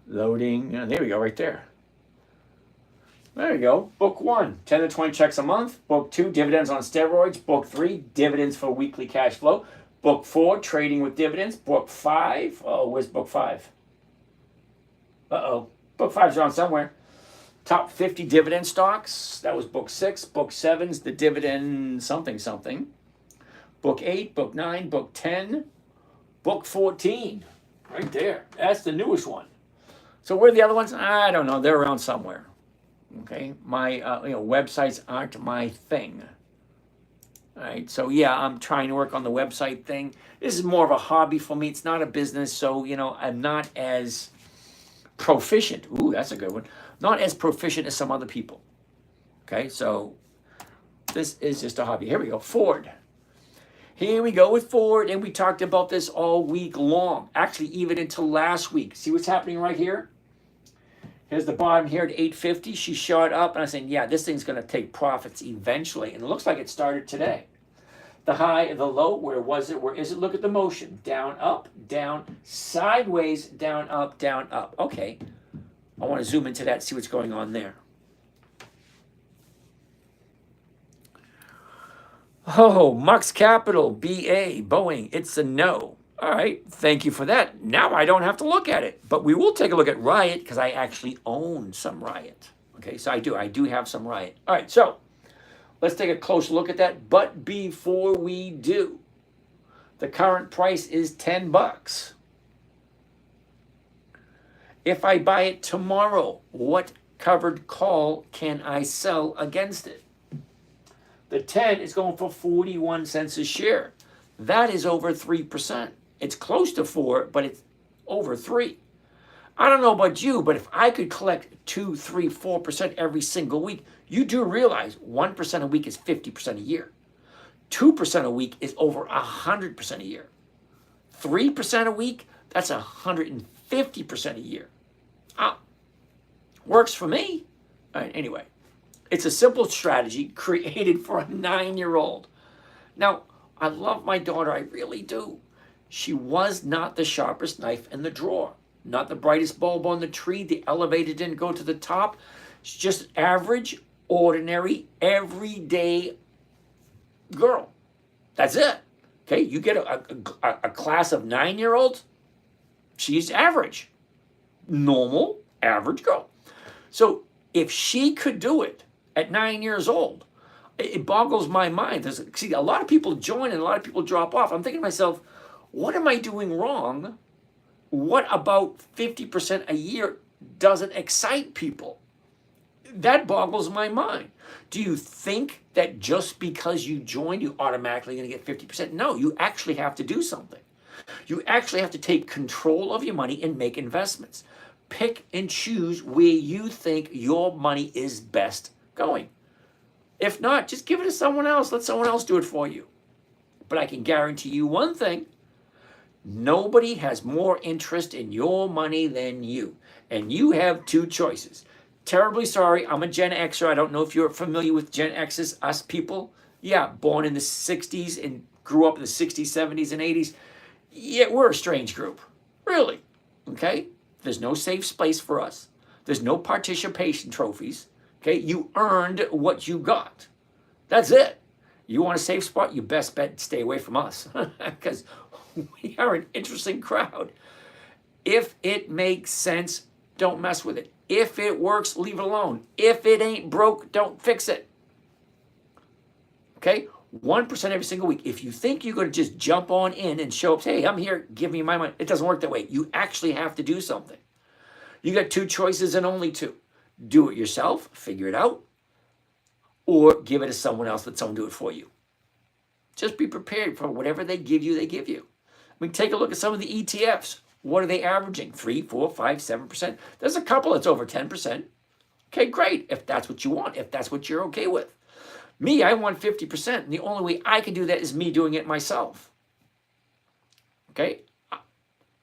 Loading. There we go, right there. There you go. Book 1, 10 to 20 checks a month. Book 2, dividends on steroids. Book 3, dividends for weekly cash flow. Book 4, trading with dividends. Book 5. Oh, where's book 5? Uh-oh. Book 5's around somewhere. Top 50 dividend stocks. That was book 6. Book 7's the dividend something something. Book 8, book 9, book 10, book 14. Right there. That's the newest one. So where are the other ones? I don't know. They're around somewhere. Okay, my websites aren't my thing. All right, so yeah, I'm trying to work on the website thing. This is more of a hobby for me. It's not a business, so I'm not as proficient. Ooh, that's a good one. Not as proficient as some other people. Okay, so this is just a hobby. Here we go, Ford. Here we go with Ford, and we talked about this all week long. Actually, even until last week. See what's happening right here? Here's the bottom here at 850. She shot up, and I said, yeah, this thing's going to take profits eventually. And it looks like it started today. The high, the low, where was it? Where is it? Look at the motion. Down, up, down, sideways, down, up, down, up. Okay. I want to zoom into that, see what's going on there. Oh, Mux Capital, BA, Boeing, it's a no. All right, thank you for that. Now I don't have to look at it, but we will take a look at Riot because I actually own some Riot. Okay, so I do have some Riot. All right, so let's take a close look at that. But before we do, the current price is $10. If I buy it tomorrow, what covered call can I sell against it? The 10 is going for 41 cents a share. That is over 3%. It's close to 4, but it's over 3. I don't know about you, but if I could collect 2, 3, 4% every single week, you do realize 1% a week is 50% a year. 2% a week is over 100% a year. 3% a week, that's 150% a year. Works for me. All right, anyway, it's a simple strategy created for a 9-year-old. Now, I love my daughter, I really do. She was not the sharpest knife in the drawer, not the brightest bulb on the tree. The elevator didn't go to the top. She's just average, ordinary, everyday girl. That's it. Okay, you get a class of 9-year-olds, she's average, normal, average girl. So if she could do it at 9 years old. It boggles my mind. See, a lot of people join and a lot of people drop off. I'm thinking to myself, what am I doing wrong? What about 50% a year doesn't excite people? That boggles my mind. Do you think that just because you join, you automatically going to get 50%? No, you actually have to do something. You actually have to take control of your money and make investments. Pick and choose where you think your money is best going. If not, just give it to someone else. Let someone else do it for you. But I can guarantee you one thing. Nobody has more interest in your money than you. And you have two choices. Terribly sorry, I'm a Gen Xer. I don't know if you're familiar with Gen X's, us people. Yeah, born in the 60s and grew up in the 60s, 70s, and 80s. Yeah, we're a strange group. Really. Okay? There's no safe space for us. There's no participation trophies. Okay? You earned what you got. That's it. You want a safe spot? You best bet stay away from us. Because we are an interesting crowd. If it makes sense, don't mess with it. If it works, leave it alone. If it ain't broke, don't fix it. Okay? 1% every single week. If you think you're going to just jump on in and show up, say, hey, I'm here, give me my money. It doesn't work that way. You actually have to do something. You got two choices and only two. Do it yourself, figure it out, or give it to someone else, let someone do it for you. Just be prepared for whatever they give you, they give you. I mean, take a look at some of the ETFs. What are they averaging? 3, 4, 5, 7%. There's a couple that's over 10%. Okay, great. If that's what you want, if that's what you're okay with. Me, I want 50%. And the only way I can do that is me doing it myself. Okay?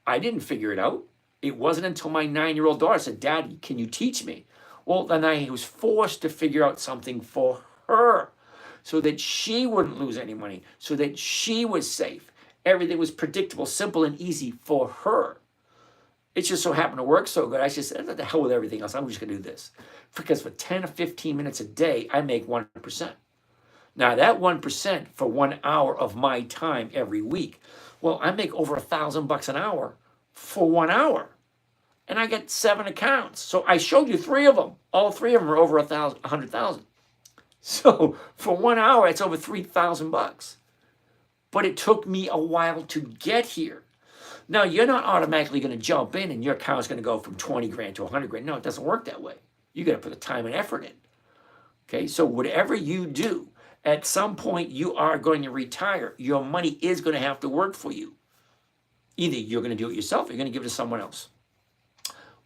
I didn't figure it out. It wasn't until my 9-year-old daughter said, Daddy, can you teach me? Well, then I was forced to figure out something for her so that she wouldn't lose any money, so that she was safe. Everything was predictable, simple, and easy for her. It just so happened to work so good. I just said, what the hell with everything else? I'm just going to do this. Because for 10 or 15 minutes a day, I make 1%. Now, that 1% for 1 hour of my time every week, well, I make over $1,000 an hour for 1 hour. And I get 7 accounts. So I showed you 3 of them. All 3 of them are over 100,000. So for 1 hour, it's over $3,000. But it took me a while to get here. Now, you're not automatically going to jump in and your account's going to go from 20 grand to 100 grand. No, it doesn't work that way. You got to put the time and effort in. Okay, so whatever you do, at some point you are going to retire. Your money is going to have to work for you. Either you're going to do it yourself or you're going to give it to someone else.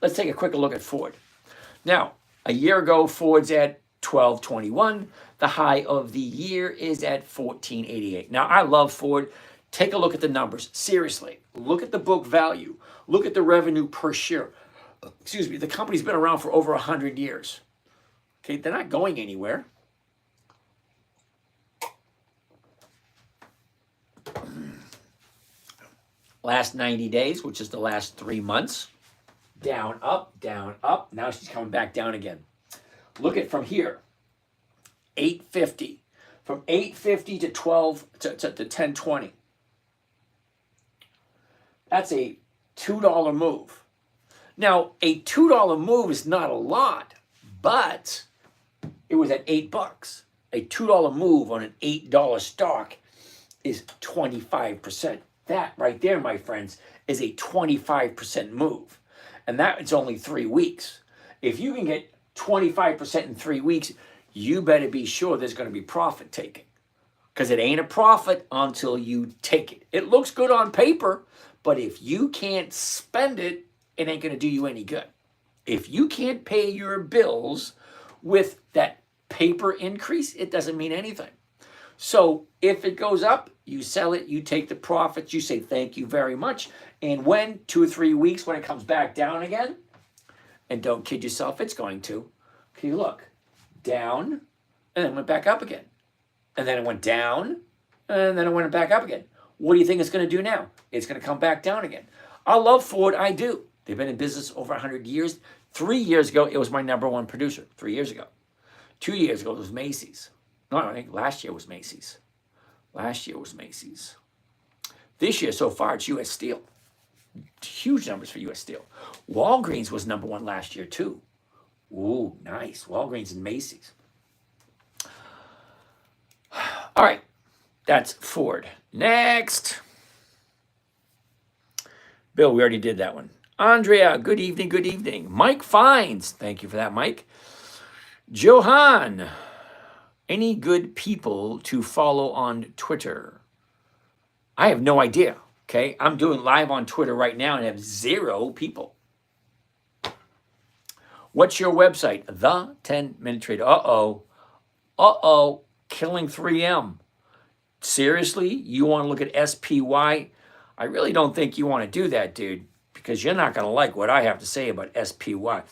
Let's take a quick look at Ford. Now, a year ago, Ford's at 12.21. The high of the year is at 14.88. Now, I love Ford. Take a look at the numbers. Seriously, look at the book value. Look at the revenue per share. Excuse me, the company's been around for over 100 years. Okay, they're not going anywhere. Last 90 days, which is the last 3 months, down, up, down, up. Now she's coming back down again. Look at from here, 850. From 850 to 12 to 1020. That's a $2 move. Now, a $2 move is not a lot, but it was at $8. A $2 move on an $8 stock is 25%. That right there, my friends, is a 25% move. And that it's only 3 weeks. If you can get 25% in 3 weeks, you better be sure there's going to be profit taking. Because it ain't a profit until you take it. It looks good on paper, but if you can't spend it, it ain't going to do you any good. If you can't pay your bills with that paper increase, it doesn't mean anything. So if it goes up, you sell it, you take the profits, you say thank you very much. And when 2 or 3 weeks, when it comes back down again, and don't kid yourself, it's going to. Okay, look, down, and then went back up again. And then it went down, and then it went back up again. What do you think it's going to do now? It's going to come back down again. I love Ford, I do. They've been in business over 100 years. 3 years ago, it was my #1 producer, 3 years ago. 2 years ago, it was Macy's. No, I think last year was Macy's. Last year was Macy's. This year, so far, it's U.S. Steel. Huge numbers for U.S. Steel. Walgreens was #1 last year, too. Ooh, nice. Walgreens and Macy's. All right, that's Ford. Next. Bill, we already did that one. Andrea, good evening, good evening. Mike Fines, thank you for that, Mike. Johan, any good people to follow on Twitter? I have no idea, okay? I'm doing live on Twitter right now and have 0 people. What's your website? The 10MinuteTrader. Uh-oh, killing 3M. Seriously? You want to look at SPY? I really don't think you want to do that, dude, because you're not going to like what I have to say about SPY.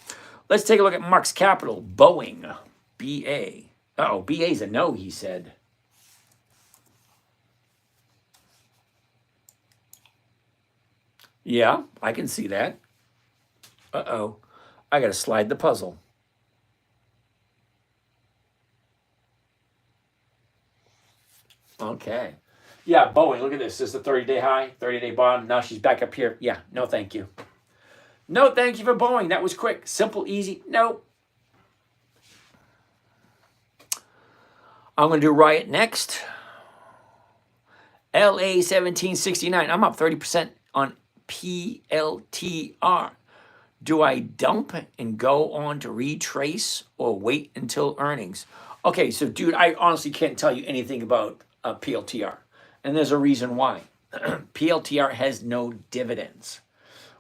Let's take a look at Mark's Capital. Boeing. BA. Uh-oh, BA's a no, he said. Yeah, I can see that. Uh-oh. I got to slide the puzzle. Okay. Yeah, Boeing, look at this. This is the 30-day high, 30-day bottom. Now she's back up here. Yeah, no thank you. No thank you for Boeing. That was quick. Simple, easy. No. I'm going to do Riot next. LA 1769. I'm up 30% on PLTR. Do I dump and go on to retrace or wait until earnings? Okay, so dude, I honestly can't tell you anything about PLTR. And there's a reason why. PLTR has no dividends,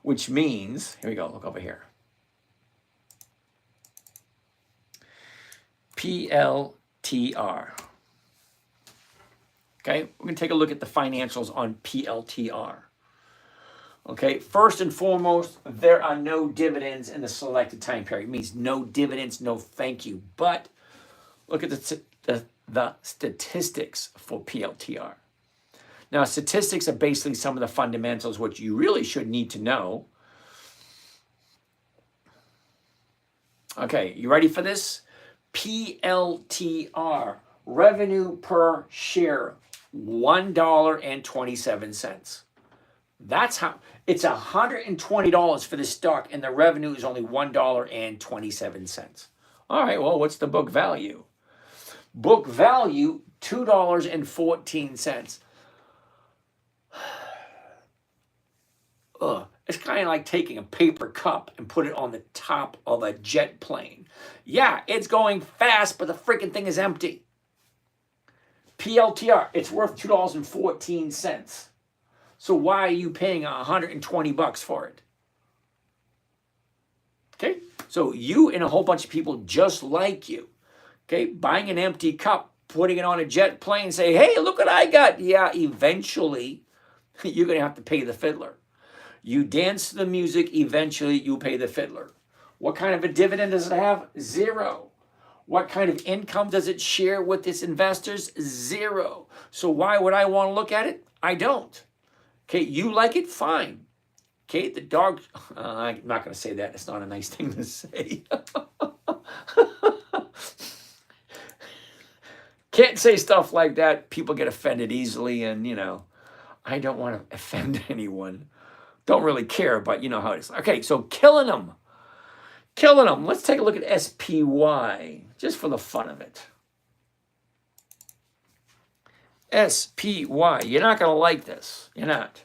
which means, here we go, look over here. PLTR. Okay, we're going to take a look at the financials on PLTR. Okay, first and foremost, there are no dividends in the selected time period. It means no dividends, no thank you. But look at the statistics for PLTR. Now, statistics are basically some of the fundamentals, which you really should need to know. Okay, you ready for this? PLTR, revenue per share, $1.27. That's how, it's $120 for this stock, and the revenue is only $1.27. All right, well, what's the book value? Book value, $2.14. It's kind of like taking a paper cup and put it on the top of a jet plane. Yeah, it's going fast, but the freaking thing is empty. PLTR, it's worth $2.14. So why are you paying $120 for it? Okay, so you and a whole bunch of people just like you, okay, buying an empty cup, putting it on a jet plane, say, hey, look what I got. Yeah, eventually you're going to have to pay the fiddler. You dance to the music, eventually you pay the fiddler. What kind of a dividend does it have? 0. What kind of income does it share with its investors? 0. So why would I want to look at it? I don't. Okay, you like it? Fine. Okay, the dog, I'm not going to say that. It's not a nice thing to say. Can't say stuff like that. People get offended easily, and, you know, I don't want to offend anyone. Don't really care, but you know how it is. Okay, so killing them. Killing them. Let's take a look at SPY, just for the fun of it. SPY. You're not going to like this. You're not.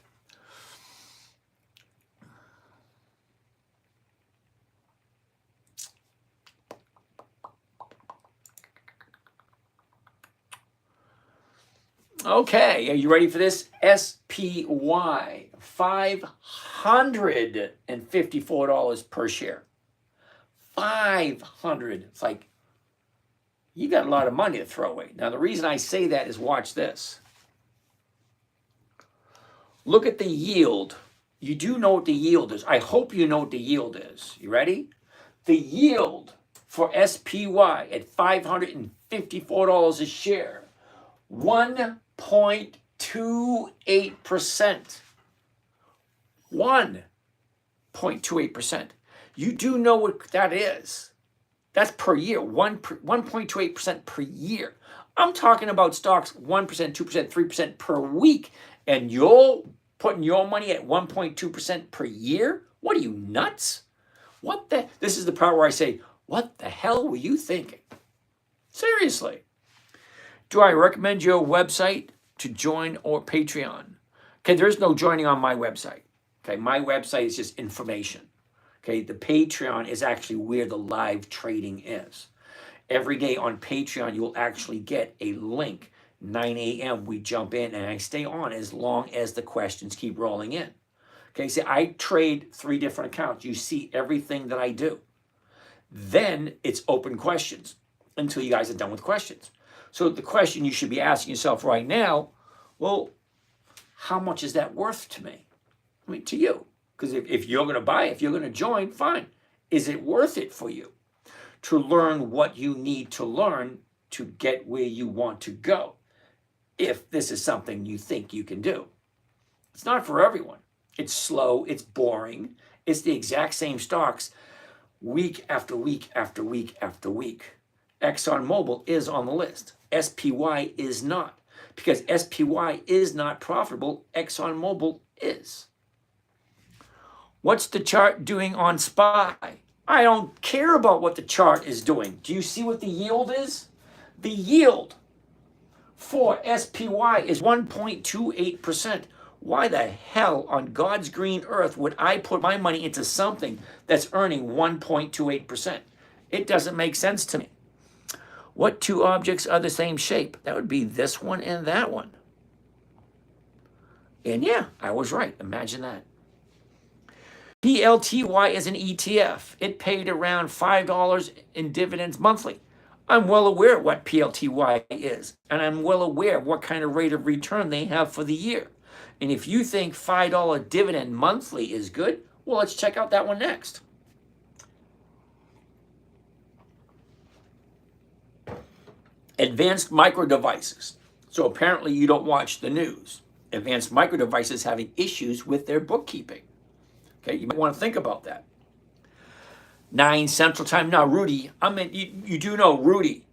Okay, are you ready for this? SPY, $554 per share. 500. It's like, you got a lot of money to throw away. Now, the reason I say that is watch this. Look at the yield. You do know what the yield is. I hope you know what the yield is. You ready? The yield for SPY at $554 a share, 1.28%. 1.28%. You do know what that is. That's per year, 1.28% per year. I'm talking about stocks 1%, 2%, 3% per week, and you're putting your money at 1.2% per year? What are you, nuts? What the? This is the part where I say, what the hell were you thinking? Seriously. Do I recommend your website to join or Patreon? Okay, there's no joining on my website. Okay, my website is just information. Okay, the Patreon is actually where the live trading is. Every day on Patreon, you will actually get a link. 9 a.m. we jump in and I stay on as long as the questions keep rolling in. Okay, see, I trade 3 different accounts. You see everything that I do. Then it's open questions until you guys are done with questions. So the question you should be asking yourself right now, well, how much is that worth to me? I mean, to you. Because if you're going to buy, if you're going to join, fine. Is it worth it for you to learn what you need to learn to get where you want to go? If this is something you think you can do. It's not for everyone. It's slow, it's boring, it's the exact same stocks week after week after week after week. ExxonMobil is on the list. SPY is not. Because SPY is not profitable, ExxonMobil is. What's the chart doing on SPY? I don't care about what the chart is doing. Do you see what the yield is? The yield for SPY is 1.28%. Why the hell on God's green earth would I put my money into something that's earning 1.28%? It doesn't make sense to me. What 2 objects are the same shape? That would be this one and that one. And yeah, I was right. Imagine that. PLTY is an ETF. It paid around $5 in dividends monthly. I'm well aware of what PLTY is, and I'm well aware of what kind of rate of return they have for the year. And if you think $5 dividend monthly is good, well, let's check out that one next. Advanced Micro Devices. So apparently you don't watch the news. Advanced Micro Devices having issues with their bookkeeping. Okay, you might want to think about that. 9 Central Time. Now, Rudy, you do know, Rudy,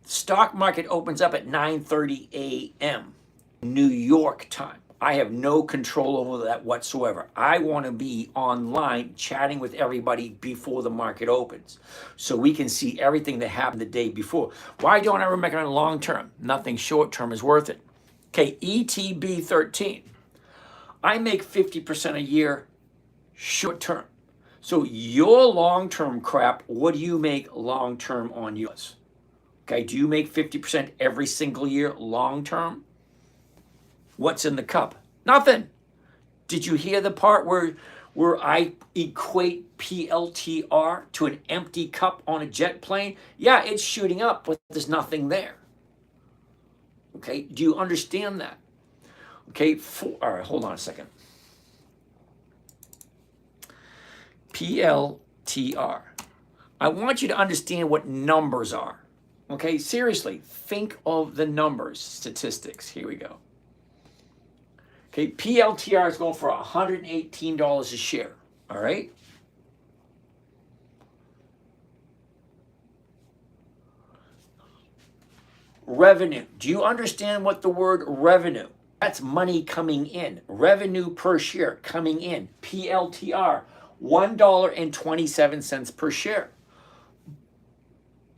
stock market opens up at 9:30 a.m. New York time. I have no control over that whatsoever. I want to be online chatting with everybody before the market opens so we can see everything that happened the day before. Why don't I ever make it on long term? Nothing short term is worth it. Okay, ETB 13. I make 50% a year short term. So your long-term crap, what do you make long-term on yours? Okay, do you make 50% every single year long-term? What's in the cup? Nothing. Did you hear the part where I equate PLTR to an empty cup on a jet plane? Yeah, it's shooting up, but there's nothing there. Okay, do you understand that? Okay, all right, hold on a second. PLTR. I want you to understand what numbers are. Okay, seriously, think of the numbers, statistics. Here we go. Okay, PLTR is going for $118 a share. All right. Revenue. Do you understand what the word revenue? That's money coming in. Revenue per share coming in. PLTR. $1.27 per share.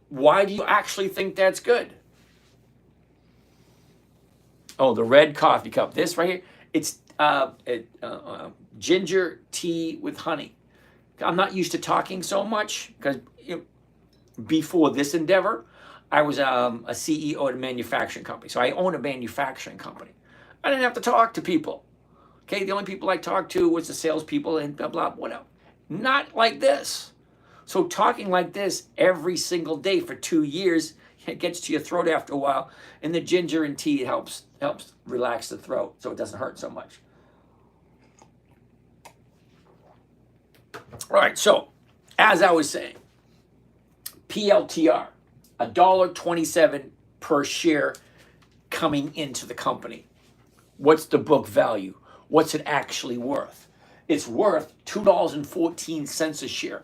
Why do you actually think that's good? Oh, the red coffee cup. This right here, it's ginger tea with honey. I'm not used to talking so much because before this endeavor, I was a CEO at a manufacturing company. So I own a manufacturing company. I didn't have to talk to people. Okay, the only people I talked to was the salespeople and blah, blah, whatever. Not like this. So talking like this every single day for 2 years, it gets to your throat after a while, and the ginger and tea helps relax the throat so it doesn't hurt so much. All right, so as I was saying, PLTR, $1.27 per share coming into the company. What's the book value? What's it actually worth? It's worth $2.14 a share.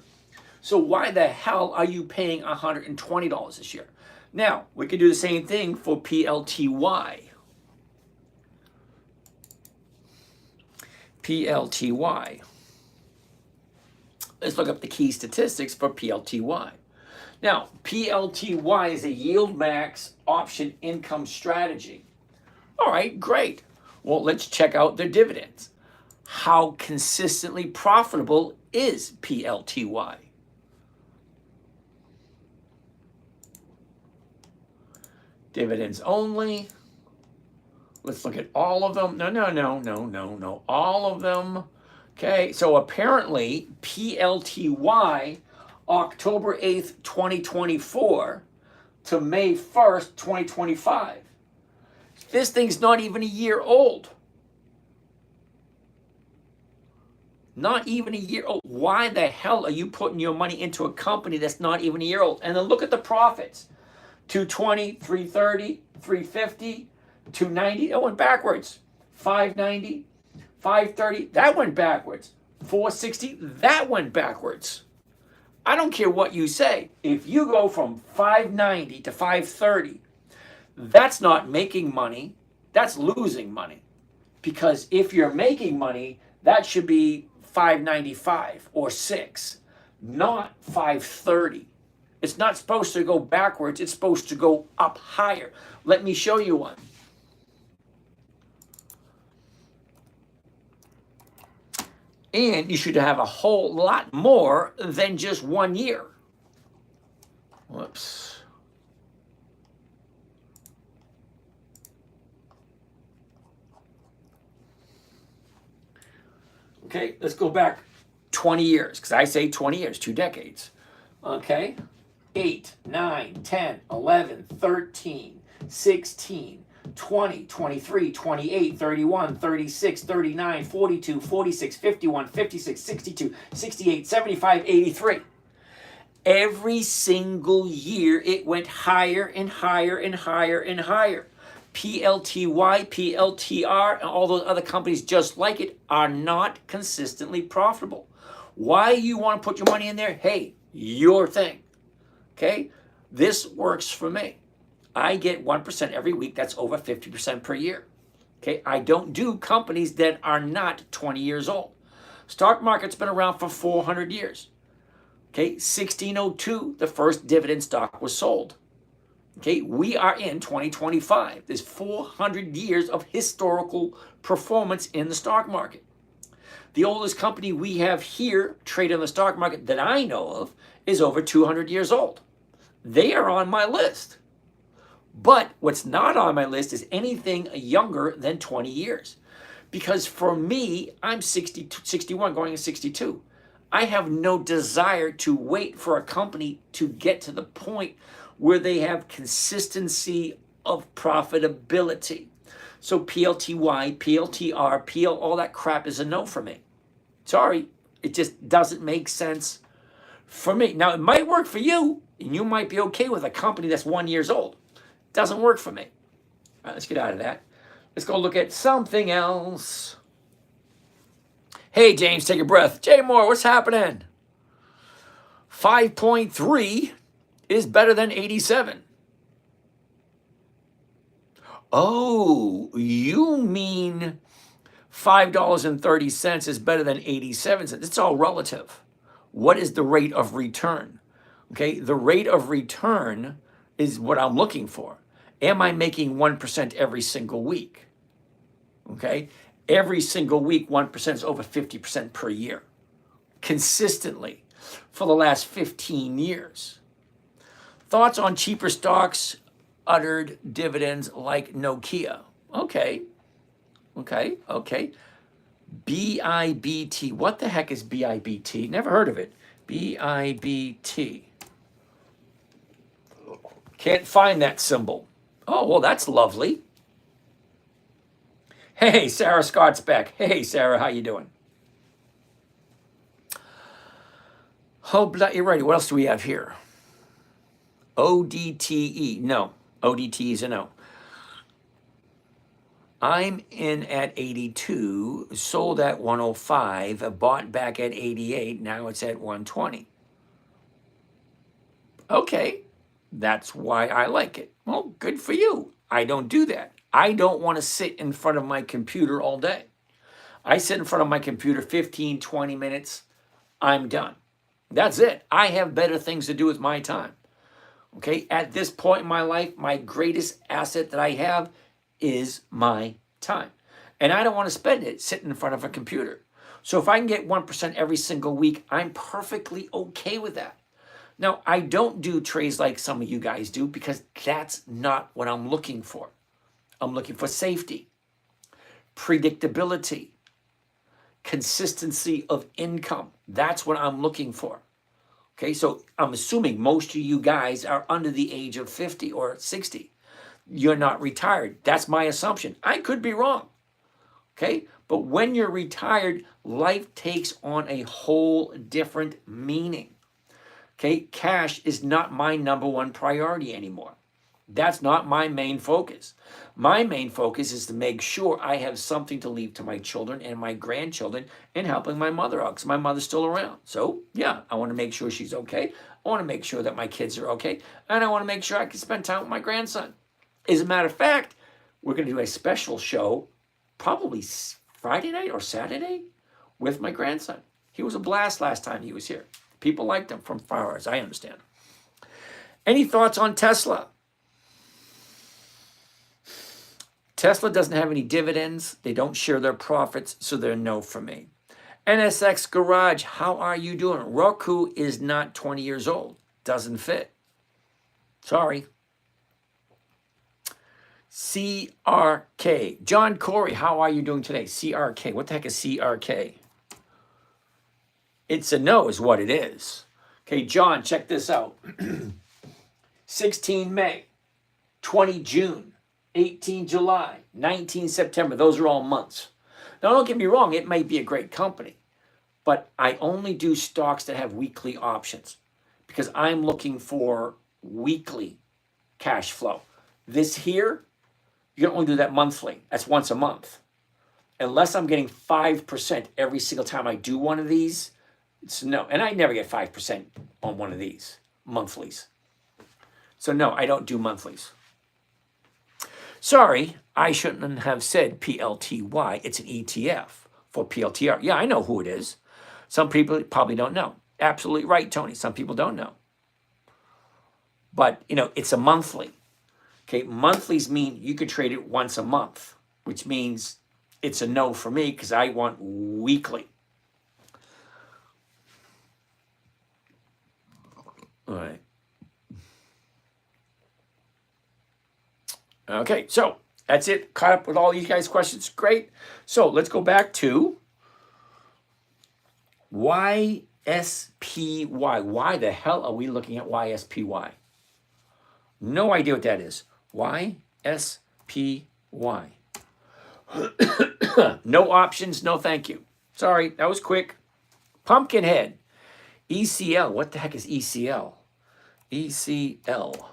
So why the hell are you paying $120 a share? Now, we can do the same thing for PLTY. PLTY. Let's look up the key statistics for PLTY. Now, PLTY is a yield max option income strategy. All right, great. Well, let's check out their dividends. How consistently profitable is PLTY? Dividends only. Let's look at all of them. No. All of them. Okay, so apparently PLTY, October 8th, 2024 to May 1st, 2025. This thing's not even a year old. Not even a year old. Why the hell are you putting your money into a company that's not even a year old? And then look at the profits. 220, 330, 350, 290, that went backwards. 590, 530, that went backwards. 460, that went backwards. I don't care what you say. If you go from 590 to 530, that's not making money, that's losing money. Because if you're making money, that should be 595 or 6, not 530. It's not supposed to go backwards, it's supposed to go up higher. Let me show you one. And you should have a whole lot more than just 1 year. Whoops. Okay, let's go back 20 years, because I say 20 years, 2 decades. Okay, 8, 9, 10, 11, 13, 16, 20, 23, 28, 31, 36, 39, 42, 46, 51, 56, 62, 68, 75, 83. Every single year it went higher and higher and higher and higher. PLTY, PLTR, and all those other companies just like it are not consistently profitable. Why you want to put your money in there? Hey, your thing. Okay? This works for me. I get 1% every week. That's over 50% per year. Okay? I don't do companies that are not 20 years old. Stock market's been around for 400 years. Okay? 1602, the first dividend stock was sold. Okay? We are in 2025. There's 400 years of historical performance in the stock market. The oldest company we have here traded on the stock market that I know of is over 200 years old. They are on my list. But what's not on my list is anything younger than 20 years. Because for me, I'm 61 going to 62. I have no desire to wait for a company to get to the point where they have consistency of profitability. So PLTY, PLTR, PL, all that crap is a no for me. Sorry, it just doesn't make sense for me. Now, it might work for you, and you might be okay with a company that's 1 year old. Doesn't work for me. All right, let's get out of that. Let's go look at something else. Hey, James, take a breath. Jay Moore, what's happening? 5.3 is better than 87. Oh, you mean $5.30 is better than 87 cents. It's all relative. What is the rate of return? Okay, the rate of return is what I'm looking for. Am I making 1% every single week? Okay, every single week, 1% is over 50% per year. Consistently for the last 15 years. Thoughts on cheaper stocks uttered dividends like Nokia? Okay. BIBT. What the heck is BIBT? Never heard of it. BIBT. Can't find that symbol. Oh, well, that's lovely. Hey, Sarah Scott's back. Hey, Sarah, how you doing? Oh, you're ready. What else do we have here? ODTE. No. ODTE is a no. I'm in at 82, sold at 105, bought back at 88, now it's at 120. Okay, that's why I like it. Well, good for you. I don't do that. I don't want to sit in front of my computer all day. I sit in front of my computer 15, 20 minutes, I'm done. That's it. I have better things to do with my time. Okay, at this point in my life, my greatest asset that I have is my time. And I don't want to spend it sitting in front of a computer. So if I can get 1% every single week, I'm perfectly okay with that. Now, I don't do trades like some of you guys do because that's not what I'm looking for. I'm looking for safety, predictability, consistency of income. That's what I'm looking for. Okay, so I'm assuming most of you guys are under the age of 50 or 60. You're not retired. That's my assumption. I could be wrong. Okay, but when you're retired, life takes on a whole different meaning. Okay, cash is not my number one priority anymore. That's not my main focus. My main focus is to make sure I have something to leave to my children and my grandchildren and helping my mother out because my mother's still around. So, yeah, I want to make sure she's okay. I want to make sure that my kids are okay. And I want to make sure I can spend time with my grandson. As a matter of fact, we're going to do a special show probably Friday night or Saturday with my grandson. He was a blast last time he was here. People liked him from far as I understand. Any thoughts on Tesla? Tesla doesn't have any dividends. They don't share their profits, so they're no for me. NSX Garage, how are you doing? Roku is not 20 years old. Doesn't fit. Sorry. CRK. John Corey, how are you doing today? CRK. What the heck is CRK? It's a no is what it is. Okay, John, check this out. 16 May, 20 June, 18 July, 19 September. Those are all months. Now, don't get me wrong. It may be a great company, but I only do stocks that have weekly options because I'm looking for weekly cash flow. This here, you can only do that monthly. That's once a month. Unless I'm getting 5% every single time I do one of these, it's no. And I never get 5% on one of these monthlies. So no, I don't do monthlies. Sorry, I shouldn't have said PLTY. It's an ETF for PLTR. Yeah, I know who it is. Some people probably don't know. Absolutely right, Tony. Some people don't know. But, it's a monthly. Okay, monthlies mean you could trade it once a month, which means it's a no for me because I want weekly. All right. Okay, so that's it. Caught up with all you guys' questions. Great. So let's go back to YSPY. Why the hell are we looking at YSPY? No idea what that is. YSPY. No options, no thank you. Sorry, that was quick. Pumpkinhead. ECL. What the heck is ECL? ECL.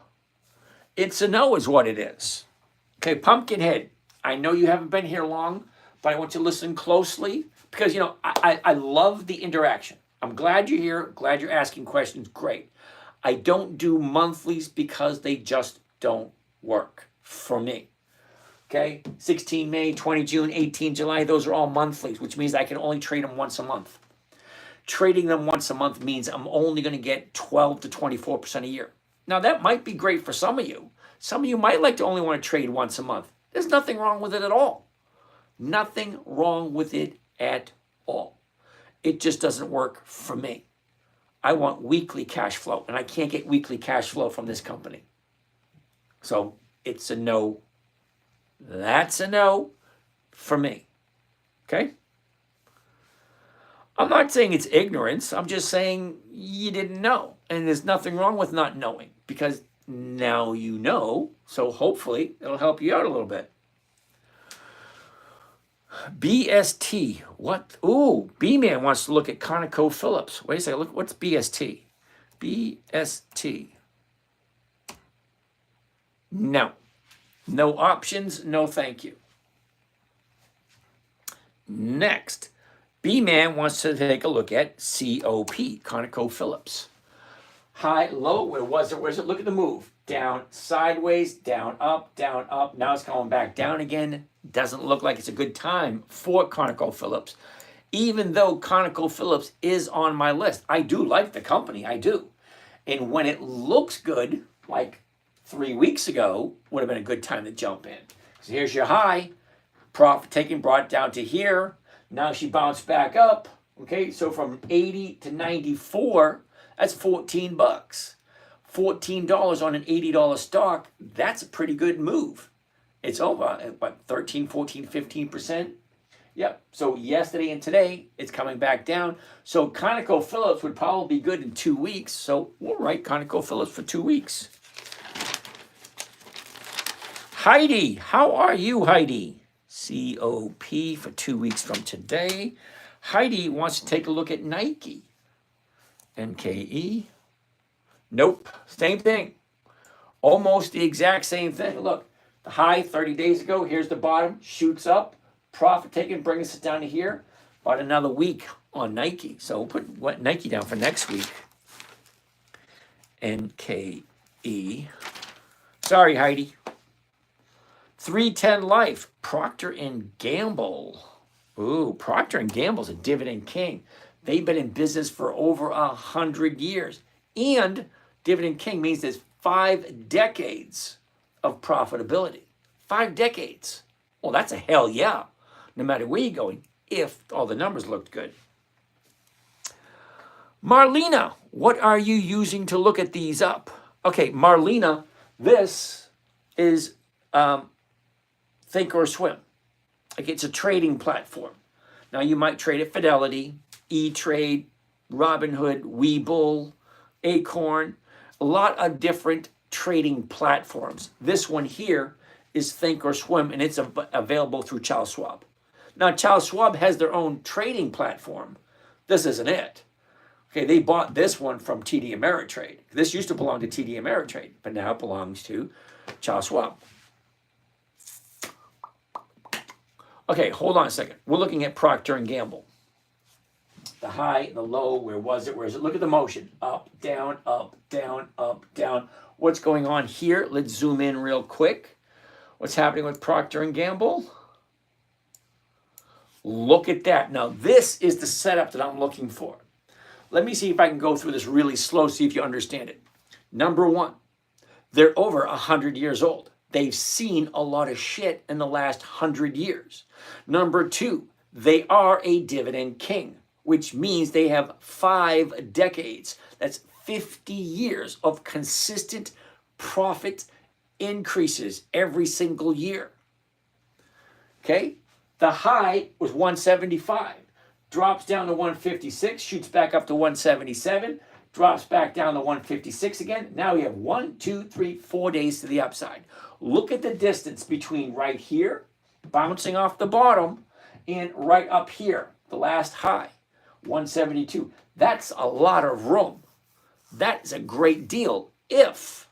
It's a no is what it is. Okay, Pumpkinhead. I know you haven't been here long, but I want you to listen closely because, I love the interaction. I'm glad you're here. Glad you're asking questions. Great. I don't do monthlies because they just don't work for me. Okay, 16 May, 20 June, 18 July, those are all monthlies, which means I can only trade them once a month. Trading them once a month means I'm only going to get 12 to 24% a year. Now, that might be great for some of you. Some of you might like to only want to trade once a month. There's nothing wrong with it at all. Nothing wrong with it at all. It just doesn't work for me. I want weekly cash flow, and I can't get weekly cash flow from this company. So it's a no. That's a no for me. Okay? I'm not saying it's ignorance. I'm just saying you didn't know. And there's nothing wrong with not knowing because now you know. So hopefully it'll help you out a little bit. BST. What? Ooh, B-Man wants to look at ConocoPhillips. Wait a second. Look, what's BST? BST. No. No options. No thank you. Next. B-Man wants to take a look at COP, ConocoPhillips. High, low, where was it? Where's it? Look at the move. Down, sideways, down, up, down, up. Now it's going back down again. Doesn't look like it's a good time for ConocoPhillips. Even though ConocoPhillips is on my list. I do like the company, I do. And when it looks good, like 3 weeks ago, would have been a good time to jump in. So here's your high, profit taking, brought it down to here. Now she bounced back up. Okay, so from 80 to 94, that's 14 bucks. $14 on an $80 stock, that's a pretty good move. It's over, what, 13, 14, 15%? Yep, so yesterday and today, it's coming back down. So ConocoPhillips would probably be good in 2 weeks. So we'll write ConocoPhillips for 2 weeks. Heidi, how are you, Heidi? COP for 2 weeks from today. Heidi wants to take a look at Nike. NKE. Nope, same thing. Almost the exact same thing. Look, the high 30 days ago, here's the bottom, shoots up, profit taken, brings us down to here. About another week on Nike. So we'll put Nike down for next week. NKE. Sorry, Heidi. 310 Life, Procter & Gamble. Ooh, Procter & Gamble's a dividend king. They've been in business for over 100 years. And dividend king means there's 5 decades of profitability. 5 decades. Well, that's a hell yeah. No matter where you're going, if all the numbers looked good. Marlena, what are you using to look at these up? Okay, Marlena, this is Think or Swim. Like, it's a trading platform. Now, you might trade at Fidelity, E-Trade, Robinhood, Webull, Acorn, a lot of different trading platforms. This one here is Think or Swim, and it's available through Charles Schwab. Now, Charles Schwab has their own trading platform. This isn't it. Okay, they bought this one from TD Ameritrade. This used to belong to TD Ameritrade, but now it belongs to Charles Schwab. Okay, hold on a second. We're looking at Procter & Gamble. The high, the low, where was it? Where is it? Look at the motion. Up, down, up, down, up, down. What's going on here? Let's zoom in real quick. What's happening with Procter & Gamble? Look at that. Now, this is the setup that I'm looking for. Let me see if I can go through this really slow, see if you understand it. Number one, they're over 100 years old. They've seen a lot of shit in the last 100 years. Number two, they are a dividend king, which means they have 5 decades. That's 50 years of consistent profit increases every single year. Okay? The high was 175, drops down to 156, shoots back up to 177, drops back down to 156 again. Now we have 1, 2, 3, 4 days to the upside. Look at the distance between right here, bouncing off the bottom, and right up here, the last high, 172. That's a lot of room. That is a great deal if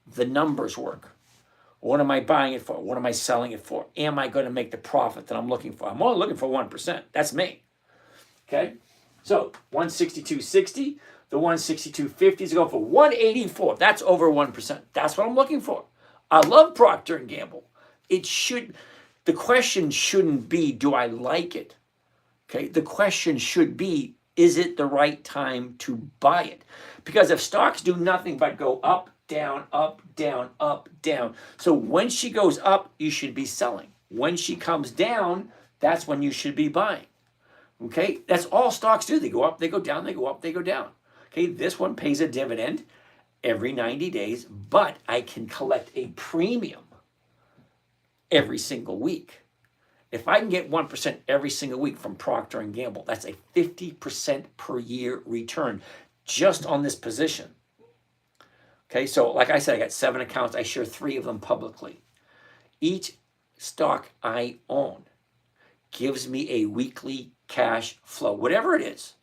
the numbers work. What am I buying it for? What am I selling it for? Am I going to make the profit that I'm looking for? I'm only looking for 1%. That's me. Okay? So 162.60, the 162.50 is going for 184. That's over 1%. That's what I'm looking for. I love Procter & Gamble. The question shouldn't be, do I like it? Okay? The question should be, is it the right time to buy it? Because if stocks do nothing but go up, down, up, down, up, down. So when she goes up, you should be selling. When she comes down, that's when you should be buying. Okay? That's all stocks do. They go up, they go down, they go up, they go down. Okay? This one pays a dividend every 90 days, but I can collect a premium every single week. If I can get 1% every single week from Procter & Gamble, that's a 50% per year return just on this position. Okay, so like I said, I got 7 accounts. I share 3 of them publicly. Each stock I own gives me a weekly cash flow, whatever it is,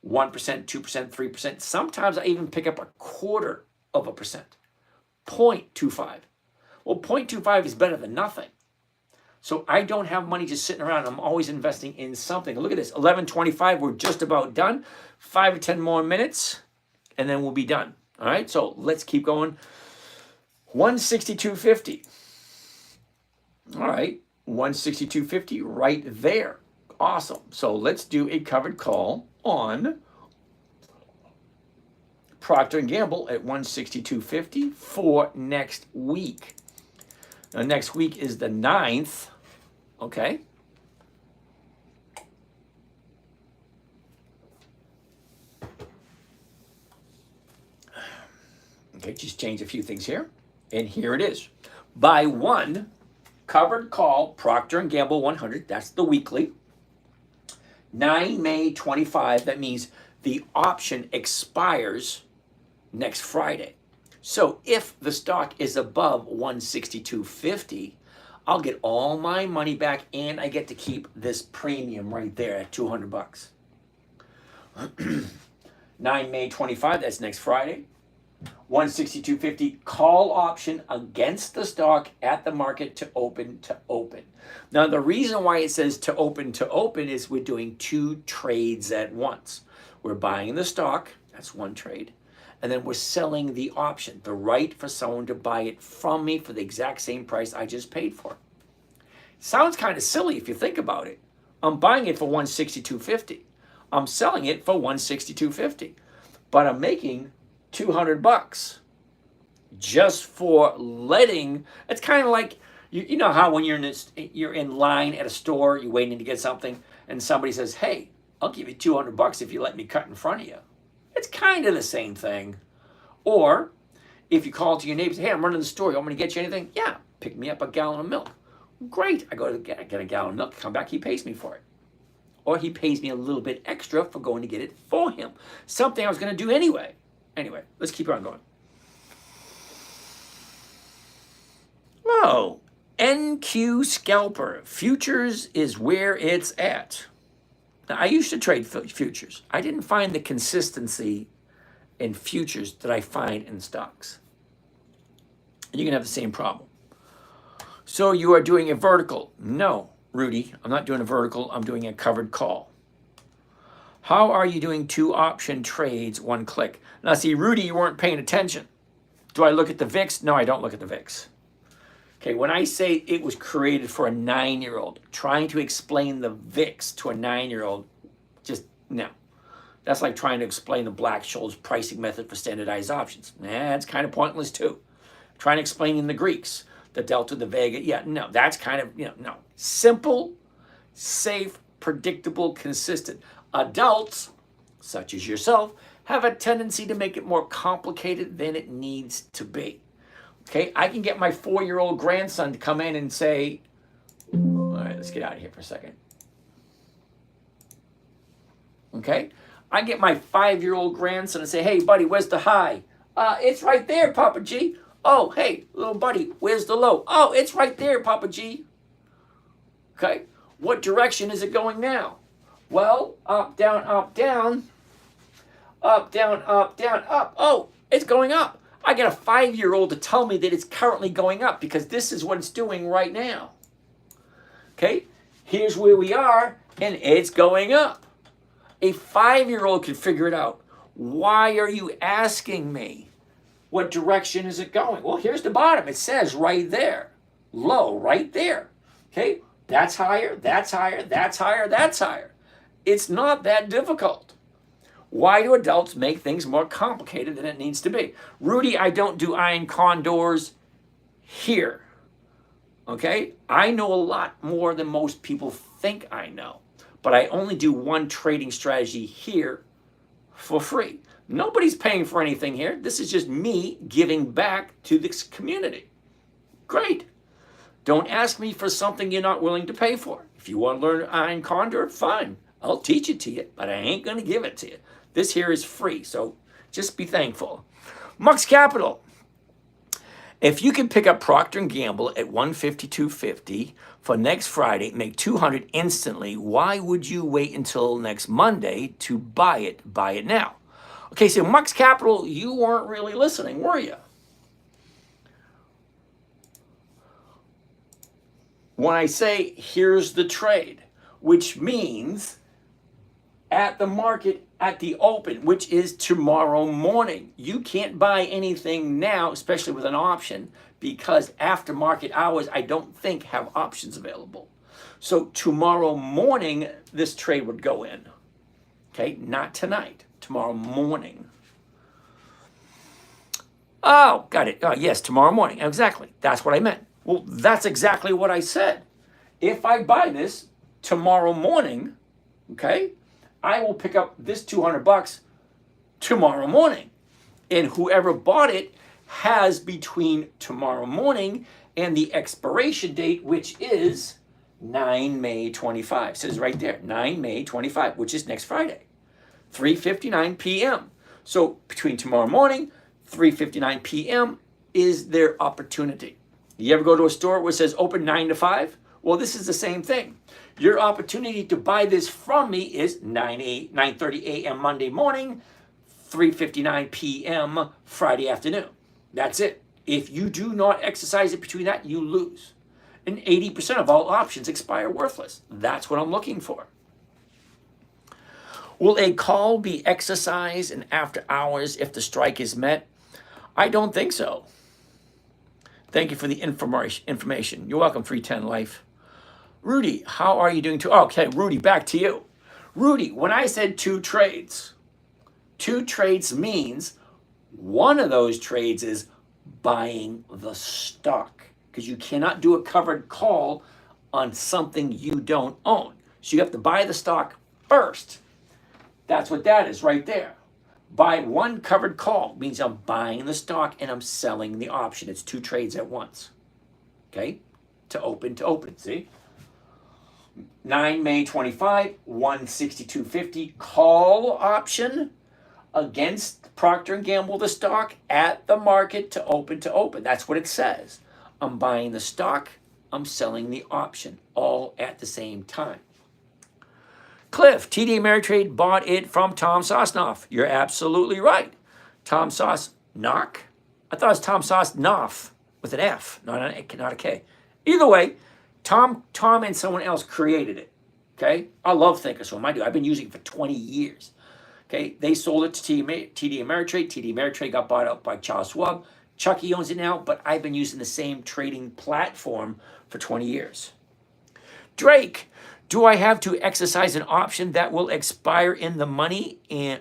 1%, 2%, 3%. Sometimes I even pick up 1/4%, 0.25. Well, 0.25 is better than nothing. So I don't have money just sitting around. I'm always investing in something. Look at this, 11:25. We're just about done. 5 to 10 more minutes, and then we'll be done. All right, so let's keep going. 162.50. All right, 162.50 right there. Awesome. So let's do a covered call on Procter & Gamble at 162.50 for next week. Now, next week is the 9th, okay? Okay, just change a few things here. And here it is. Buy one covered call, Procter & Gamble 100, that's the weekly. 9 May 25, that means the option expires next Friday. So if the stock is above 162.50, I'll get all my money back and I get to keep this premium right there at 200 bucks. 9 May 25, that's next Friday. 162.50 call option against the stock at the market to open to open. Now, the reason why it says to open is we're doing 2 trades at once. We're buying the stock, that's one trade, and then we're selling the option, the right for someone to buy it from me for the exact same price I just paid for it. Sounds kind of silly if you think about it. I'm buying it for 162.50. I'm selling it for 162.50. But I'm making 200 bucks just for letting. It's kind of like you know how when you're in line at a store, you're waiting to get something, and somebody says, "Hey, I'll give you 200 bucks if you let me cut in front of you." It's kind of the same thing. Or if you call to your neighbor, "Hey, I'm running the store. You want me to get you anything?" "Yeah, pick me up a gallon of milk." "Great." I go to get a gallon of milk. Come back, he pays me for it. Or he pays me a little bit extra for going to get it for him. Something I was going to do anyway. Anyway, let's keep on going. Oh, NQ Scalper. Futures is where it's at. Now, I used to trade futures. I didn't find the consistency in futures that I find in stocks. And you can have the same problem. So you are doing a vertical. No, Rudy, I'm not doing a vertical. I'm doing a covered call. How are you doing 2 option trades, 1 click? Now, see, Rudy, you weren't paying attention. Do I look at the VIX? No, I don't look at the VIX. Okay, when I say it was created for a 9-year-old, trying to explain the VIX to a 9-year-old, just no. That's like trying to explain the Black-Scholes pricing method for standardized options. It's kind of pointless too. Trying to explain in the Greeks, the delta, the vega, yeah, no, that's kind of, no. Simple, safe, predictable, consistent. Adults, such as yourself, have a tendency to make it more complicated than it needs to be. Okay, I can get my 4-year-old grandson to come in and say, all right, let's get out of here for a second. Okay, I get my 5-year-old grandson and say, "Hey, buddy, where's the high?" "It's right there, Papa G." "Oh, hey, little buddy, where's the low?" "Oh, it's right there, Papa G." Okay, what direction is it going now? Well, up, down, up, down. Up, down, up, down, up. Oh, it's going up. I get a 5-year-old to tell me that it's currently going up because this is what it's doing right now. Okay, here's where we are, and it's going up. A 5-year-old can figure it out. Why are you asking me? What direction is it going? Well, here's the bottom. It says right there. Low, right there. Okay, that's higher, that's higher, that's higher, that's higher. It's not that difficult. Why do adults make things more complicated than it needs to be? Rudy, I don't do iron condors here. Okay? I know a lot more than most people think I know. But I only do 1 trading strategy here for free. Nobody's paying for anything here. This is just me giving back to this community. Great. Don't ask me for something you're not willing to pay for. If you want to learn iron condor, fine. I'll teach it to you, but I ain't going to give it to you. This here is free, so just be thankful. Mux Capital. If you can pick up Procter & Gamble at 152.50 for next Friday, make 200 instantly, why would you wait until next Monday to buy it? Buy it now. Okay, so Mux Capital, you weren't really listening, were you? When I say here's the trade, which means at the market at the open, which is tomorrow morning. You can't buy anything now, especially with an option, because after market hours, I don't think have options available. So tomorrow morning, this trade would go in. Okay, not tonight, tomorrow morning. Oh, got it. Yes, tomorrow morning. Exactly. That's what I meant. Well, that's exactly what I said. If I buy this tomorrow morning, okay, I will pick up this 200 bucks tomorrow morning. And whoever bought it has between tomorrow morning and the expiration date, which is 9 May 25. It says right there, 9 May 25, which is next Friday, 3:59 p.m. So between tomorrow morning, 3:59 p.m. is their opportunity. You ever go to a store where it says open 9 to 5? Well, this is the same thing. Your opportunity to buy this from me is 9:30 a.m. Monday morning, 3:59 p.m. Friday afternoon. That's it. If you do not exercise it between that, you lose. And 80% of all options expire worthless. That's what I'm looking for. Will a call be exercised in after hours if the strike is met? I don't think so. Thank you for the information. You're welcome, 310 Life. Rudy, how are you doing? Okay, Rudy, back to you. Rudy, when I said two trades means one of those trades is buying the stock, because you cannot do a covered call on something you don't own. So you have to buy the stock first. That's what that is right there. Buy one covered call means I'm buying the stock and I'm selling the option. It's two trades at once. Okay? To open. See? 9 May 25, 162.50 call option against Procter & Gamble, the stock at the market to open. That's what it says. I'm buying the stock, I'm selling the option, all at the same time. Cliff, TD Ameritrade bought it from Tom Sosnoff. You're absolutely right. Tom Sosnoff? I thought it was Tom Sosnoff with an F, not a K. Either way, Tom and someone else created it. Okay? I love Thinkorswim. I do. I've been using it for 20 years. Okay? They sold it to TD Ameritrade. TD Ameritrade got bought out by Charles Schwab. Chucky owns it now, but I've been using the same trading platform for 20 years. Drake, do I have to exercise an option that will expire in the money,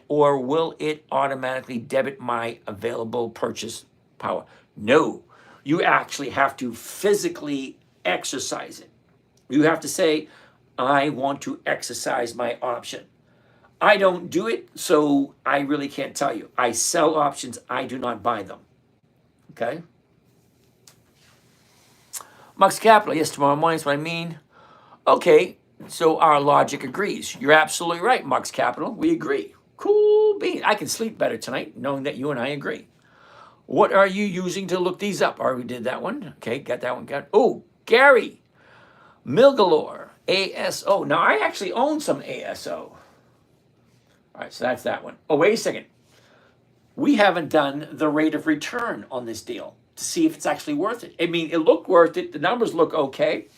or will it automatically debit my available purchase power? No, you actually have to physically exercise it. You have to say, I want to exercise my option. I don't do it, so I really can't tell you. I sell options, I do not buy them. Okay? Mux Capital, yes, tomorrow morning is what I mean. Okay, so our logic agrees. You're absolutely right, Mux Capital. We agree. Cool bean. I can sleep better tonight knowing that you and I agree. What are you using to look these up? Already did that one. Okay, got that one. Oh, Gary Milgalore, ASO. Now, I actually own some ASO. All right, so that's that one. Oh, wait a second. We haven't done the rate of return on this deal to see if it's actually worth it. I mean, it looked worth it. The numbers look okay.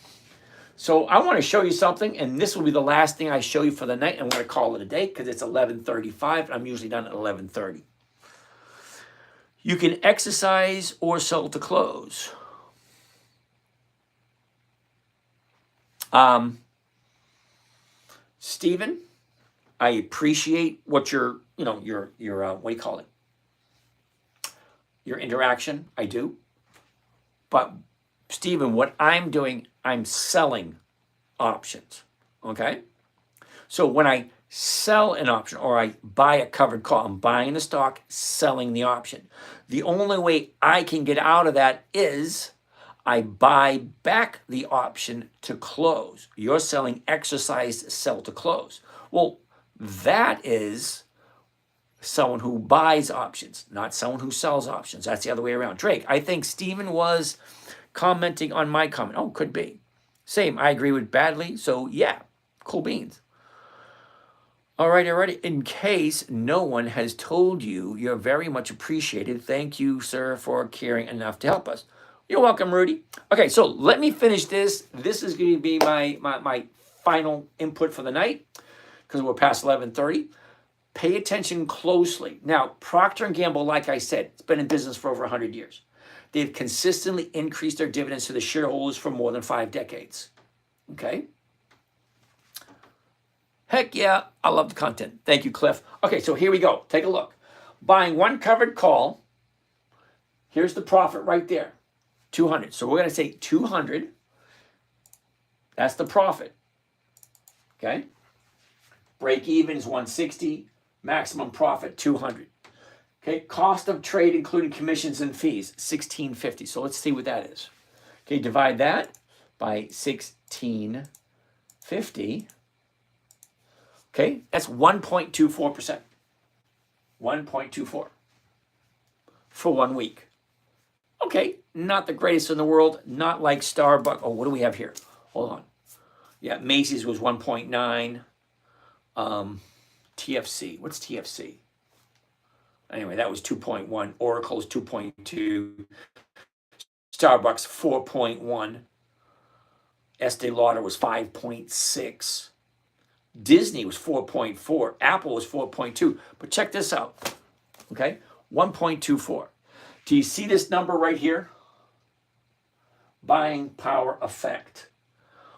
So I want to show you something, and this will be the last thing I show you for the night. I'm going to call it a day because it's 11:35. I'm usually done at 11:30. You can exercise or sell to close. Stephen, I appreciate what your what do you call it? Your interaction, I do. But Stephen, what I'm doing, I'm selling options, okay? So when I sell an option or I buy a covered call, I'm buying the stock, selling the option. The only way I can get out of that is I buy back the option to close. You're selling exercise, sell to close. Well, that is someone who buys options, not someone who sells options. That's the other way around. Drake, I think Stephen was commenting on my comment. Oh, could be. Same, I agree with Badly. So yeah, cool beans. All right. In case no one has told you, you're very much appreciated. Thank you, sir, for caring enough to help us. You're welcome, Rudy. Okay, so let me finish this. This is going to be my final input for the night because we're past 11:30. Pay attention closely. Now, Procter & Gamble, like I said, it's been in business for over 100 years. They've consistently increased their dividends to the shareholders for more than 5 decades. Okay? Heck yeah, I love the content. Thank you, Cliff. Okay, so here we go. Take a look. Buying one covered call Here's the profit right there, 200. So we're going to say 200. That's the profit. Okay? Break even is 160. Maximum profit, 200. Okay? Cost of trade, including commissions and fees, 1650. So let's see what that is. Okay, divide that by 1650. Okay, that's 1.24%. 1.24 for 1 week. Okay, not the greatest in the world, not like Starbucks. Oh, what do we have here? Hold on. Yeah, Macy's was 1.9. TFC, what's TFC? Anyway, that was 2.1. Oracle's 2.2. Starbucks 4.1. Estee Lauder was 5.6. Disney was 4.4. Apple was 4.2. But check this out. Okay, 1.24. Do you see this number right here? Buying power effect.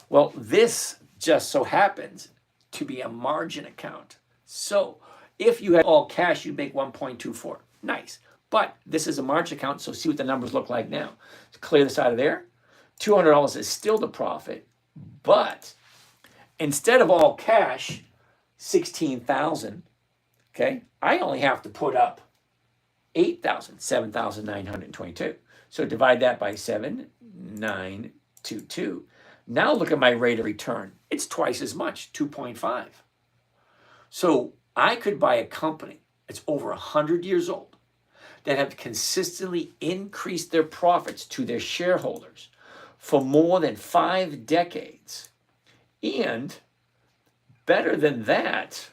Well, this just so happens to be a margin account. So if you had all cash, you'd make 1.24. Nice. But this is a margin account, so see what the numbers look like now. Let's clear this out of there. $200 is still the profit, but instead of all cash, 16,000, okay, I only have to put up 8,000, 7,922. So divide that by 7,922. Now look at my rate of return. It's twice as much, 2.5. So I could buy a company that's over 100 years old that have consistently increased their profits to their shareholders for more than 5 decades. And better than that,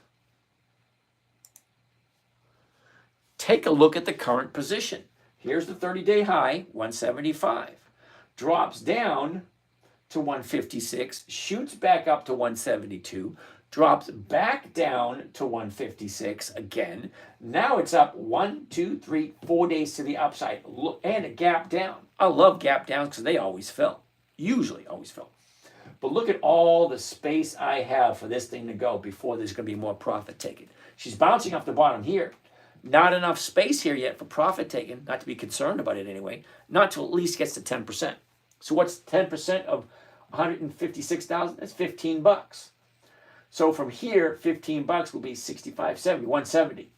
take a look at the current position. Here's the 30-day high, 175. Drops down to 156, shoots back up to 172, drops back down to 156 again. Now it's up 1, 2, 3, 4 days to the upside, and a gap down. I love gap downs because they always fill, usually always fill. But look at all the space I have for this thing to go before there's going to be more profit taken. She's bouncing off the bottom here. Not enough space here yet for profit taken, not to be concerned about it anyway, not till at least gets to 10%. So what's 10% of 156,000? That's $15. So from here, $15 will be 65, 70, 170.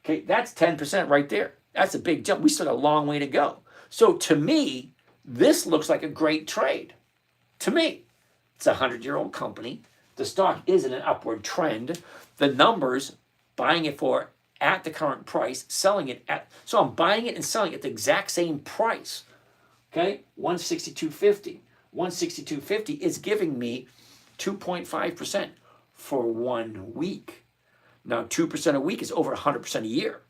Okay, that's 10% right there. That's a big jump. We still got a long way to go. So to me, this looks like a great trade. To me, it's a 100-year-old company. The stock is in an upward trend. The numbers, buying it for at the current price, selling it at, so I'm buying it and selling it at the exact same price. Okay, 162.50. 162.50 is giving me 2.5% for 1 week. Now, 2% a week is over 100% a year.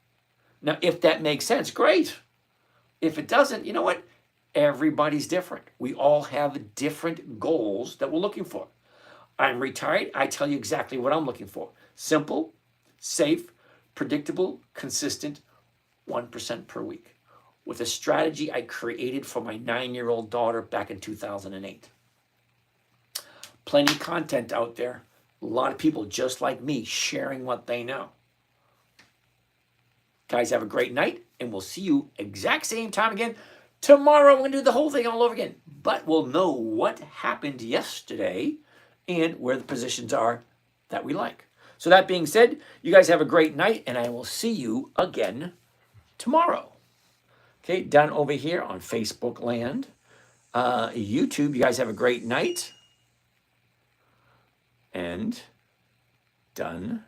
Now, if that makes sense, great. If it doesn't, you know what? Everybody's different. We all have different goals that we're looking for. I'm retired. I tell you exactly what I'm looking for. Simple, safe, predictable, consistent, 1% per week, with a strategy I created for my 9-year-old daughter back in 2008. Plenty of content out there. A lot of people just like me sharing what they know. Guys, have a great night, and we'll see you exact same time again. Tomorrow, we're going to do the whole thing all over again. But we'll know what happened yesterday and where the positions are that we like. So that being said, you guys have a great night, and I will see you again tomorrow. Okay, done over here on Facebook land. YouTube, you guys have a great night. And done.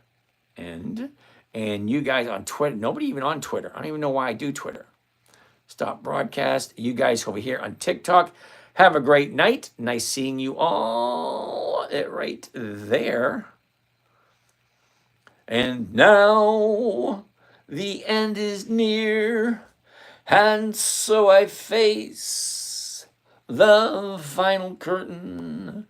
And you guys on Twitter, nobody even on Twitter. I don't even know why I do Twitter. Stop broadcast. You guys over here on TikTok, have a great night. Nice seeing you all right there. And now the end is near, and so I face the final curtain.